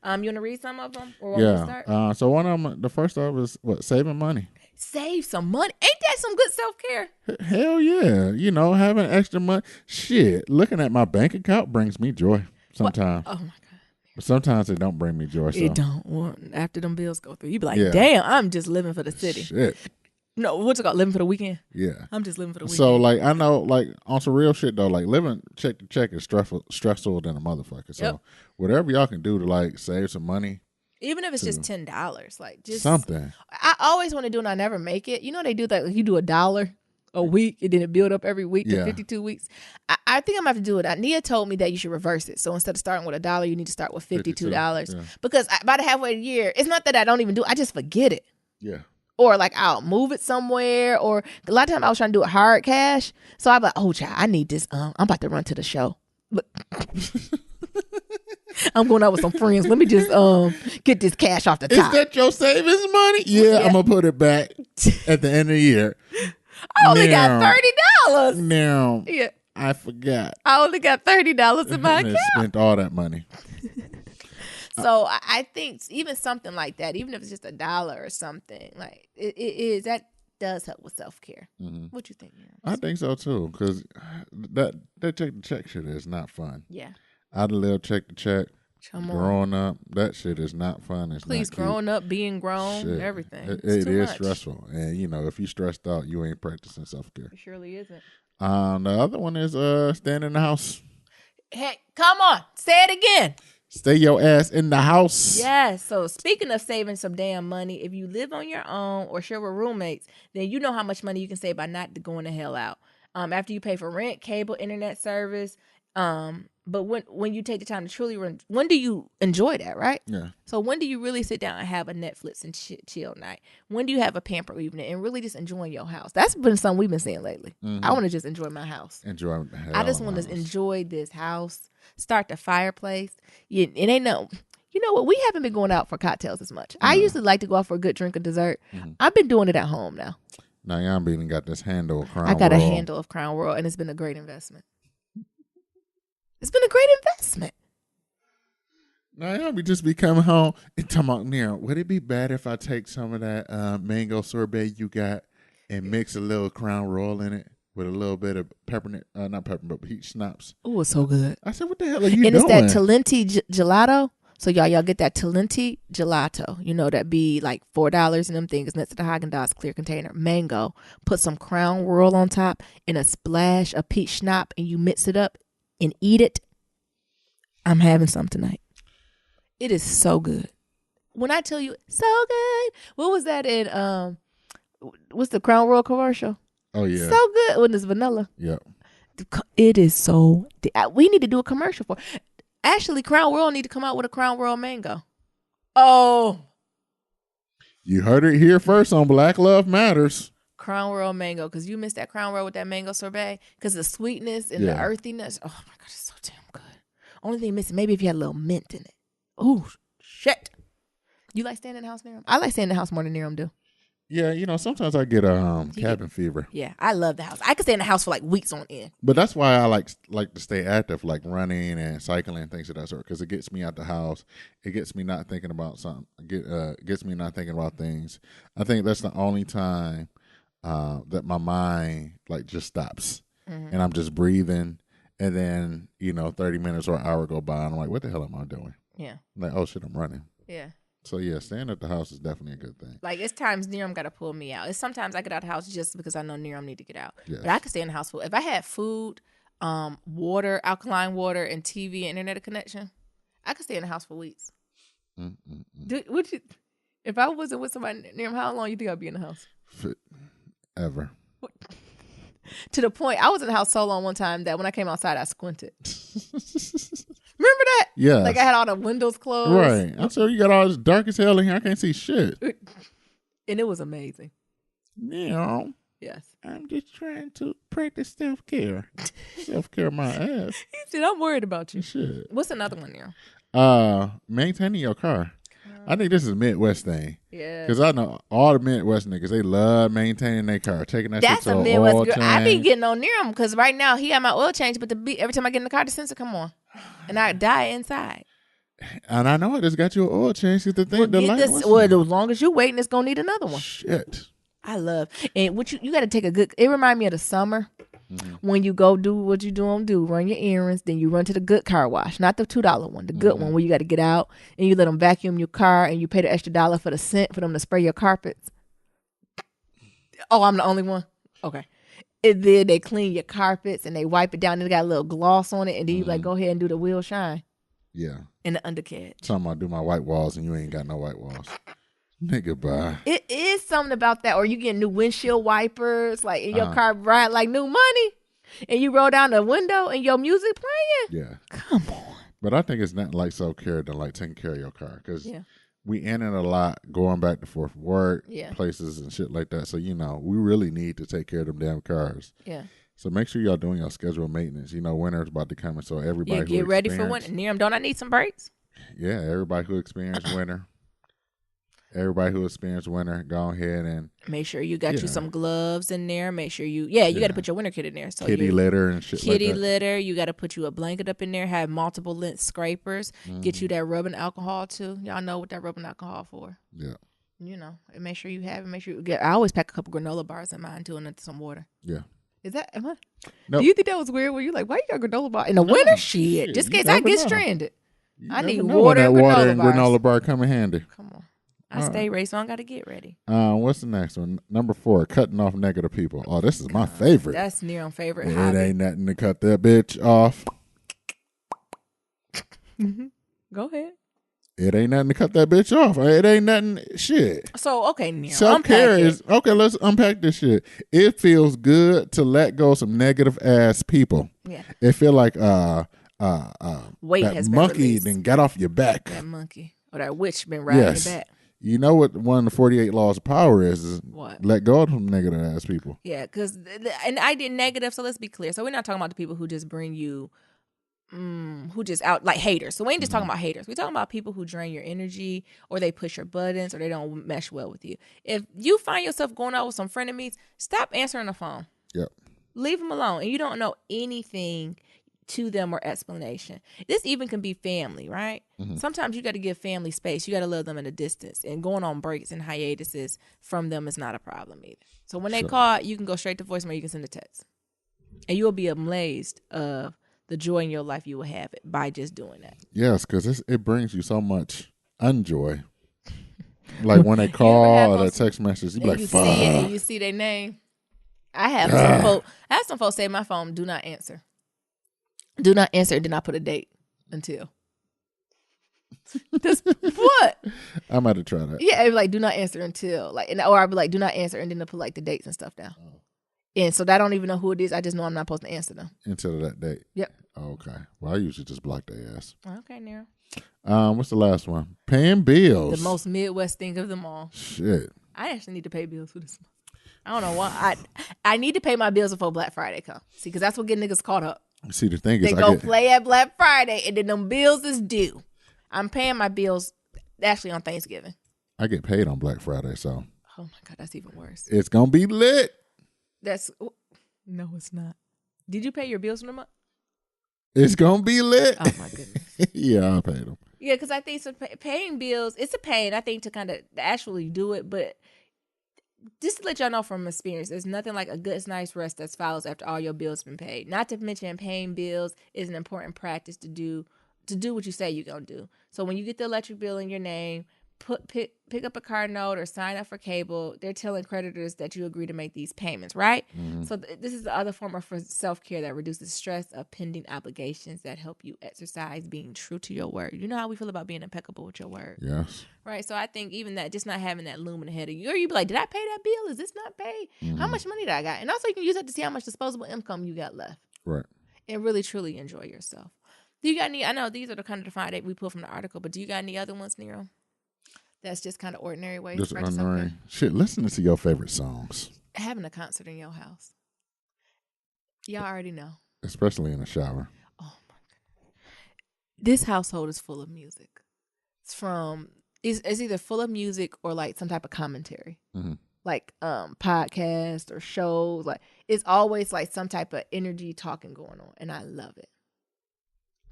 You want to read some of them? Or yeah. So one of them, the first of is saving money. Save some money. Ain't that some good self-care? Hell yeah. Having extra money. Shit, looking at my bank account brings me joy sometimes. What? Oh, my God. But sometimes it don't bring me joy. So. It don't. Well, after them bills go through, you be like, damn, I'm just living for the city. Shit. No, what's it called? Living for the weekend? Yeah. I'm just living for the weekend. So, I know, on some real shit, though, living check to check is stressful than a motherfucker. So, whatever y'all can do to, save some money. Even if it's just $10, just something. I always want to do, and I never make it. You know, they do that. You do $1 a week, and then it build up every week to 52 weeks. I think I'm going to have to do it. Nia told me that you should reverse it. So, instead of starting with $1, you need to start with $52. Yeah. Because by the halfway of the year, it's not that I don't even do it. I just forget it. Yeah. Or I'll move it somewhere. Or a lot of times I was trying to do it hard cash. So I'm like, oh, child, I need this. I'm about to run to the show. But I'm going out with some friends. Let me just get this cash off the top. Is that your savings money? Yeah. I'm going to put it back at the end of the year. I only got $30. Now, yeah. I forgot. I only got $30 in my account. Spent all that money. So I think even something like that, even if it's just $1 or something, that does help with self-care. Mm-hmm. What you think, man? I think so too, because that check to check shit is not fun. Yeah. I'd live check to check. Growing up, that shit is not fun. It's Please, not growing up, being grown, shit. Everything. It is stressful, and if you stressed out, you ain't practicing self-care. It surely isn't. The other one is staying in the house. Hey, come on, say it again. Stay your ass in the house. Yes. So speaking of saving some damn money, if you live on your own or share with roommates, then you know how much money you can save by not going the hell out. After you pay for rent, cable, internet service. But when you take the time to truly run, when do you enjoy that, right? Yeah. So when do you really sit down and have a Netflix and chill night? When do you have a pamper evening and really just enjoying your house? That's been something we've been saying lately. Mm-hmm. I want to just enjoy my house. I just want to enjoy this house. Start the fireplace. It ain't no. You know what? We haven't been going out for cocktails as much. I usually like to go out for a good drink or dessert. Mm-hmm. I've been doing it at home now. Now y'all even got this handle of Crown Royal. I got a handle of Crown Royal, and it's been a great investment. It's been a great investment. Now y'all just be coming home and talking about, now, would it be bad if I take some of that mango sorbet you got and mix a little Crown Royal in it with a little bit of peppermint, not peppermint, but peach schnapps? Oh, it's so good. I said, what the hell are you doing? And it's that Talenti gelato. So y'all get that Talenti gelato. You know, that be like $4 in them things next to the Haagen-Dazs clear container. Mango. Put some Crown Royal on top and a splash of peach schnapps, and you mix it up and eat it. I'm having some tonight. It is so good. When I tell you so good, what was that in What's the Crown Royal commercial? Oh yeah. So good when it's vanilla. Yep. It is so. We need to do a commercial for. Actually, Crown Royal need to come out with a Crown Royal mango. Oh, You heard it here first on Black Love Matters. Crown Royal mango, because you missed that Crown Royal with that mango sorbet, because the sweetness and the earthiness. Oh my god, it's so damn good. Only thing missing, maybe if you had a little mint in it. Oh shit! You like staying in the house, Niram? I like staying in the house more than Niram do. Yeah, sometimes I get a cabin fever. Yeah, I love the house. I could stay in the house for like weeks on end. But that's why I like to stay active, like running and cycling and things of that sort, because it gets me out the house. It gets me not thinking about something. Gets me not thinking about things. I think that's the only time that my mind like just stops, and I'm just breathing. And then 30 minutes or an hour go by, and I'm like, what the hell am I doing? Yeah. I'm like, oh shit, I'm running. Yeah. So yeah, staying at the house is definitely a good thing. Like it's times Niram got to pull me out. It's sometimes I get out of the house just because I know Niram need to get out. Yes. But I could stay in the house if I had food, water, alkaline water, and TV and internet connection. I could stay in the house for weeks. If I wasn't with somebody, Niram, how long you think I'd be in the house? Ever. What? To the point, I was in the house so long one time that when I came outside, I squinted. Remember that? Yeah. Like I had all the windows closed. Right. I'm sorry, you got all this dark as hell in here. I can't see shit. And it was amazing. Yes. I'm just trying to practice self-care. Self-care my ass. He said, I'm worried about you. Shit. What's another one now? Maintaining your car. I think this is a Midwest thing. Yeah. Because I know all the Midwest niggas, they love maintaining their car, taking that shit to a an Midwest oil girl. change. I be getting on near him because right now he had my oil change, but every time I get in the car, the sensor come on, and I die inside. And I know I just got you an oil change. The thing, as long as you waiting, it's gonna need another one. Shit. I love and what you got to take a good. It remind me of the summer. When you go do what you run your errands, then you run to the good car wash, not the $2 one, the good one where you got to get out and you let them vacuum your car and you pay the extra $1 for the scent for them to spray your carpets. Oh, I'm the only one? Okay. And then they clean your carpets and they wipe it down and they got a little gloss on it and then you like, go ahead and do the wheel shine. Yeah. And the undercat. Talking about do my white walls and you ain't got no white walls. Nigga, bye. It is something about that. Or you get new windshield wipers, like in your car, ride like new money, and you roll down the window and your music playing. Yeah. Come on. But I think it's not like self-care than like taking care of your car. Because we in it a lot, going back and forth work, places and shit like that. So, we really need to take care of them damn cars. Yeah. So make sure y'all doing your scheduled maintenance. Winter's about to come, and so everybody get ready for winter. Niram, don't I need some breaks? Yeah, everybody who experienced winter. Everybody who experienced winter, go ahead and make sure you got you some gloves in there. Make sure you got to put your winter kit in there. So kitty litter and shit like that. Kitty litter. You got to put you a blanket up in there. Have multiple lint scrapers. Get you that rubbing alcohol too. Y'all know what that rubbing alcohol for. Yeah. And make sure you have it. Make sure you get. I always pack a couple granola bars in mine too, and some water. Yeah. Is that? Nope. Do you think that was weird? Where you like, why you got granola bar in the winter? Shit, just in case I get stranded. I need water and granola bar come in handy. Come on. I stay ready, so I got to get ready. What's the next one? Number 4, cutting off negative people. Oh, this is my favorite. That's Niram's favorite It ain't nothing to cut that bitch off. Go ahead. It ain't nothing to cut that bitch off. It ain't nothing shit. So, okay, Niram. Self-care is, okay, let's unpack this shit. It feels good to let go of some negative ass people. Yeah. It feel like weight that has been monkey released. then got off your back. That monkey. Or that witch been riding your back. You know what one of the 48 laws of power is what? Let go of them negative ass people. Yeah, because, and I did negative, so let's be clear. So we're not talking about the people who just bring you, who just out, like haters. So we ain't just talking about haters. We're talking about people who drain your energy or they push your buttons or they don't mesh well with you. If you find yourself going out with some frenemies, stop answering the phone. Yep. Leave them alone. And you don't know anything to them or explanation. This even can be family, right? Sometimes you got to give family space. You got to love them at a distance, and going on breaks and hiatuses from them is not a problem either. So when they call, you can go straight to voicemail. You can send a text, and you'll be amazed of the joy in your life you will have it by just doing that. Yes, because it brings you so much unjoy. Like when they call or the text message, you be like, "Fuck!" And you see their name. I have some folks say my phone, do not answer. Do not answer and do not put a date until. This what? I'm about to try that. Yeah, it'd be like do not answer until like, or I'd be like do not answer, and then they'll put like the dates and stuff down. Oh. And so I don't even know who it is. I just know I'm not supposed to answer them. Until that date. Yep. Oh, okay. Well, I usually just block their ass. Okay, Nero. What's the last one? Paying bills. The most Midwest thing of them all. Shit. I actually need to pay bills for this month. I don't know why. I need to pay my bills before Black Friday comes. See, because that's what get niggas caught up. See, the thing is, They go play at Black Friday, and then them bills is due. I'm paying my bills actually on Thanksgiving. I get paid on Black Friday, so. Oh my God, that's even worse. It's going to be lit. No, it's not. Did you pay your bills for the month? It's going to be lit. Oh my goodness. Yeah, I paid them. Yeah, because I think so paying bills, it's a pain, I think, to kind of actually do it. But just to let y'all know from experience, there's nothing like a good, nice rest that follows after all your bills been paid. Not to mention paying bills is an important practice to do what you say you're going to do. So when you get the electric bill in your name, pick up a car note or sign up for cable. They're telling creditors that you agree to make these payments, right? Mm-hmm. So this is the other form of self-care that reduces stress of pending obligations that help you exercise being true to your word. You know how we feel about being impeccable with your word. Yes. Right? So I think even that, just not having that looming ahead of you, or you be like, did I pay that bill? Is this not paid? Mm-hmm. How much money did I got? And also you can use that to see how much disposable income you got left. Right. And really, truly enjoy yourself. Do you got any, I know these are the kind of defined that we pull from the article, but do you got any other ones, Nero? That's just kind of ordinary ways. Just ordinary shit. Listening to your favorite songs. Having a concert in your house. Y'all already know. Especially in the shower. Oh my God. This household is full of music. It's either full of music or like some type of commentary. Mm-hmm. Like podcast or shows. Like it's always like some type of energy talking going on. And I love it.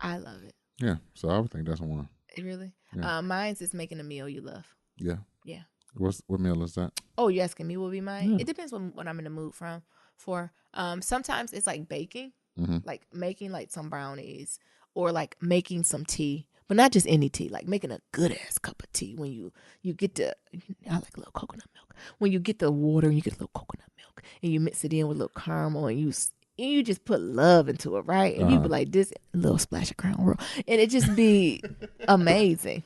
I love it. Yeah. So I would think that's one. Really? Yeah. Mine's is making a meal you love. Yeah. Yeah. What meal is that? Oh, you're asking me what will be mine? Yeah. It depends what I'm in the mood for. Sometimes it's like baking, like making like some brownies or like making some tea, but not just any tea, like making a good ass cup of tea when you get I like a little coconut milk. When you get the water and you get a little coconut milk and you mix it in with a little caramel and you just put love into it, right? And you be like this little splash of Crown Royal, and it just be amazing.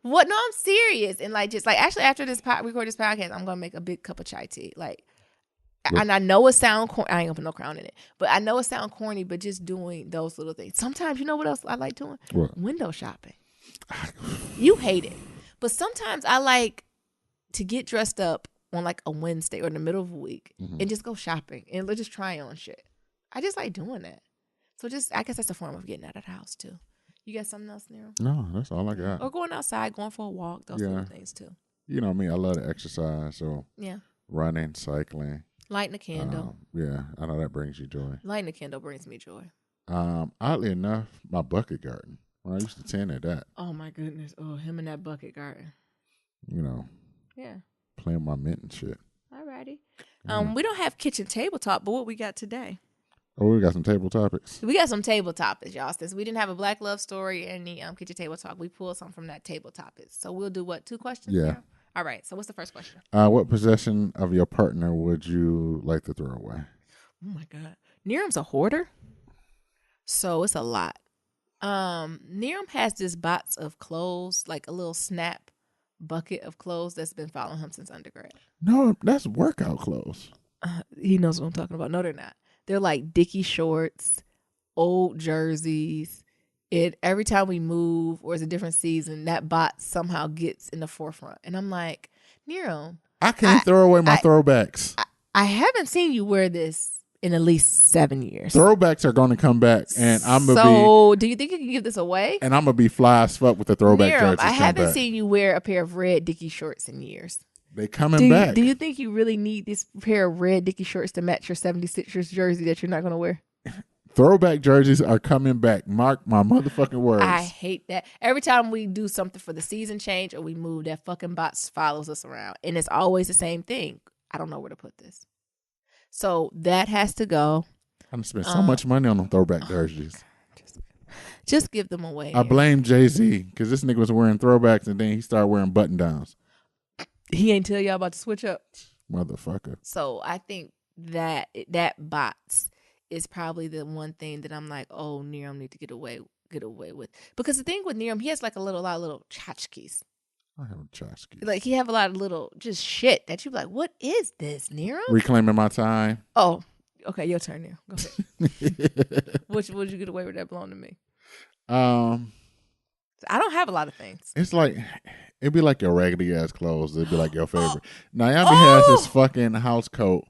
What? No, I'm serious. And like, just like actually after record this podcast, I'm gonna make a big cup of chai tea. Like, and I know it sound corny. I ain't gonna put no crown in it, but I know it sound corny. But just doing those little things. Sometimes you know what else I like doing? What? Window shopping. You hate it, but sometimes I like to get dressed up on like a Wednesday or in the middle of a week and just go shopping and just try on shit. I just like doing that. So I guess that's a form of getting out of the house too. You got something else, Nero? No, that's all I got. Or going outside, going for a walk, those little things too. You know me, I love to exercise, so yeah, running, cycling. Lighting a candle. Yeah, I know that brings you joy. Lighting a candle brings me joy. Oddly enough, my bucket garden. When I used to tend at that. Oh my goodness. Oh, him and that bucket garden. You know. Yeah. Playing my mint and shit. Alrighty. We don't have kitchen table talk, but what we got today? Oh, we got some table topics. We got some table topics, y'all. Since we didn't have a Black Love story and the kitchen table talk, we pulled some from that table topics. So we'll do what? 2 questions? Yeah. Now? All right. So what's the first question? What possession of your partner would you like to throw away? Oh my God. Niram's a hoarder. So it's a lot. Niram has this box of clothes, like a little snap bucket of clothes that's been following him since undergrad. No, that's workout clothes. He knows what I'm talking about. No, they're not. They're like Dickie shorts, old jerseys. Every time we move or it's a different season, that box somehow gets in the forefront. And I'm like, Nero, I can't throw away my throwbacks. I haven't seen you wear this in at least 7 years. Throwbacks are going to come back, and I'm gonna So, do you think you can give this away? And I'm gonna be fly as fuck with the throwback Nero, jerseys. I haven't seen you wear a pair of red Dickie shorts in years. They coming back. Do you think you really need this pair of red Dickie shorts to match your 76ers jersey that you're not going to wear? Throwback jerseys are coming back. Mark my motherfucking words. I hate that. Every time we do something for the season change or we move, that fucking box follows us around. And it's always the same thing. I don't know where to put this. So that has to go. I'm spent so much money on them throwback jerseys. Just give them away. I blame Jay-Z because this nigga was wearing throwbacks and then he started wearing button downs. He ain't tell y'all about to switch up. Motherfucker. So I think that box is probably the one thing that I'm like, oh, Niram need to get away get away with. Because the thing with Niram, he has like a lot of little tchotchkes. I have tchotchkes. Like he have a lot of little just shit that you be like, what is this, Niram? Reclaiming my time. Oh, okay, your turn now. Go ahead. Would you get away with that belong to me? I don't have a lot of things. It's like it'd be like your raggedy ass clothes. It'd be like your favorite. Naomi has this fucking house coat.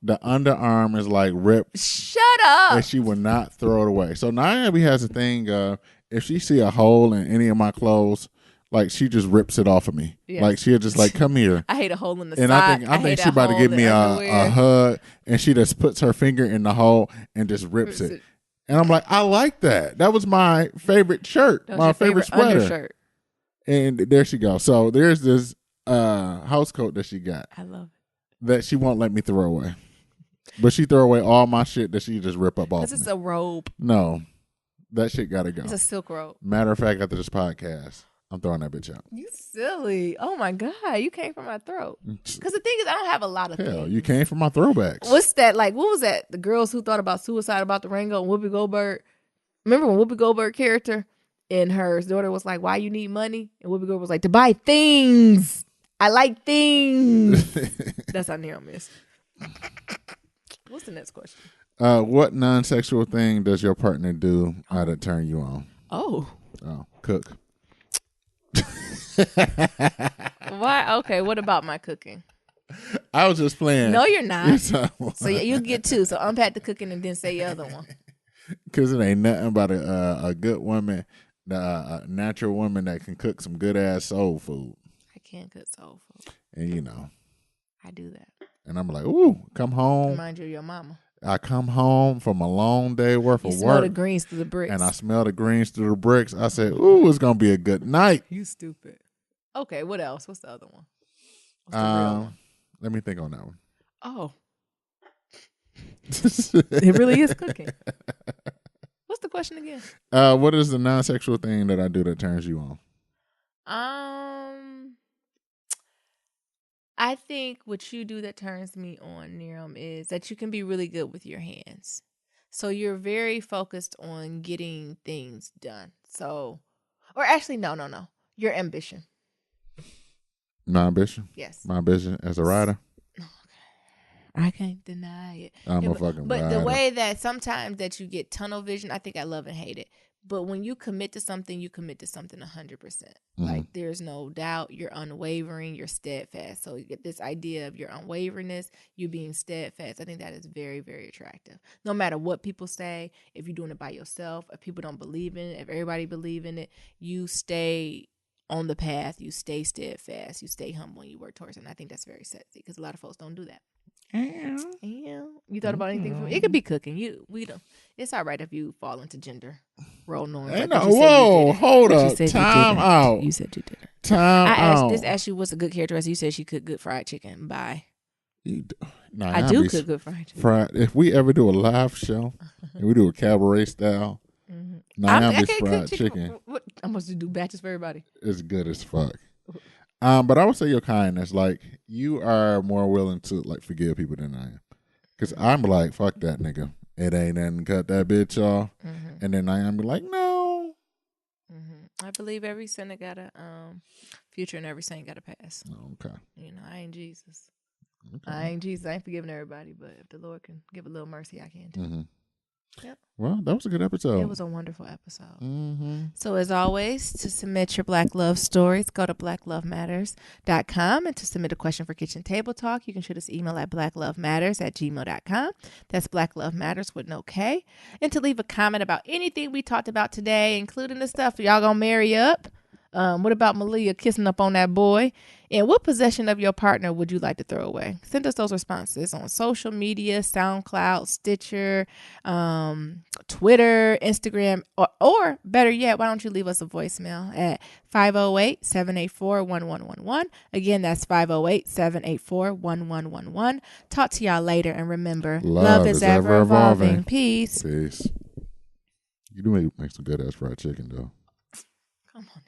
The underarm is like ripped. Shut up. And she will not throw it away. So Naomi has a thing of if she see a hole in any of my clothes, like she just rips it off of me. Yeah. Like she'll just like come here. I hate a hole in the and side. I think she about to give me a hug, and she just puts her finger in the hole and just rips it. And I'm like, I like that. That was my favorite shirt, my favorite sweater. Undershirt. And there she goes. So there's this house coat that she got. I love it. That she won't let me throw away. But she throw away all my shit that she just rip up off. This is a robe. No, that shit gotta go. It's a silk robe. Matter of fact, after this podcast, I'm throwing that bitch out. You silly. Oh my God. You came from my throat. Because the thing is, I don't have a lot of things. You came from my throwbacks. What's that? Like, what was that? The girls who thought about suicide about the Rango and Whoopi Goldberg. Remember when Whoopi Goldberg character and her daughter was like, why you need money? And Whoopi Goldberg was like, to buy things. I like things. That's how Neil missed. What's the next question? What non-sexual thing does your partner do to turn you on? Oh, cook. Why? Okay, what about my cooking? I was just playing. No, you're not. So you get two. So unpack the cooking and then say the other one. Because it ain't nothing about a good woman, a natural woman that can cook some good ass soul food. I can't cook soul food. And you know. I do that. And I'm like, ooh, come home. Remind you of your mama. I come home from a long day worth of work. You smell the greens through the bricks. And I smell the greens through the bricks. I said, ooh, it's going to be a good night. You stupid. Okay, what else? What's the other one? What's the real one? Let me think on that one. Oh. It really is cooking. What's the question again? What is the non-sexual thing that I do that turns you on? I think what you do that turns me on, Niram, is that you can be really good with your hands. So you're very focused on getting things done. So, or actually, no. Your ambition. My ambition? Yes. My ambition as a writer? I can't deny it. I'm a fucking But writer. the way that sometimes that you get tunnel vision, I think I love and hate it. But when you commit to something, you commit to something 100%. Mm-hmm. Like there's no doubt, you're unwavering, you're steadfast. So you get this idea of your unwaveringness, you being steadfast. I think that is very, very attractive. No matter what people say, if you're doing it by yourself, if people don't believe in it, if everybody believe in it, you stay on the path, you stay steadfast, you stay humble, and you work towards it. And I think that's very sexy because a lot of folks don't do that. Yeah. You thought about anything from it? Could be cooking. We don't. It's all right if you fall into gender role norms. Like whoa, hold up. Time out. You said you did it. Time out. Just asked you what's a good character. You said she cooked good fried chicken. Bye. I do cook good fried chicken. If we ever do a live show and we do a cabaret style, Naomi's fried chicken. What I'm supposed to do batches for everybody. It's good as fuck. But I would say your kindness, like you are more willing to like forgive people than I am, because I'm like fuck that nigga, it ain't nothing, cut that bitch off, and then I am be like no. I believe every sinner got a future and every saint got a past. Okay, I ain't Jesus. Okay. I ain't Jesus. I ain't forgiving everybody, but if the Lord can give a little mercy, I can too. Yep. Well, that was a good episode. It was a wonderful episode. So as always, to submit your Black Love stories, go to blacklovematters.com. And to submit a question for Kitchen Table Talk, you can shoot us an email at blacklovematters@gmail.com. That's Black Love Matters with no K. And to leave a comment about anything we talked about today, including the stuff y'all gonna marry up. What about Malia kissing up on that boy? And what possession of your partner would you like to throw away? Send us those responses on social media, SoundCloud, Stitcher, Twitter, Instagram, or better yet, why don't you leave us a voicemail at 508-784-1111. Again, that's 508-784-1111. Talk to y'all later, and remember, love is ever evolving. Peace. You do make some good ass fried chicken, though. Come on.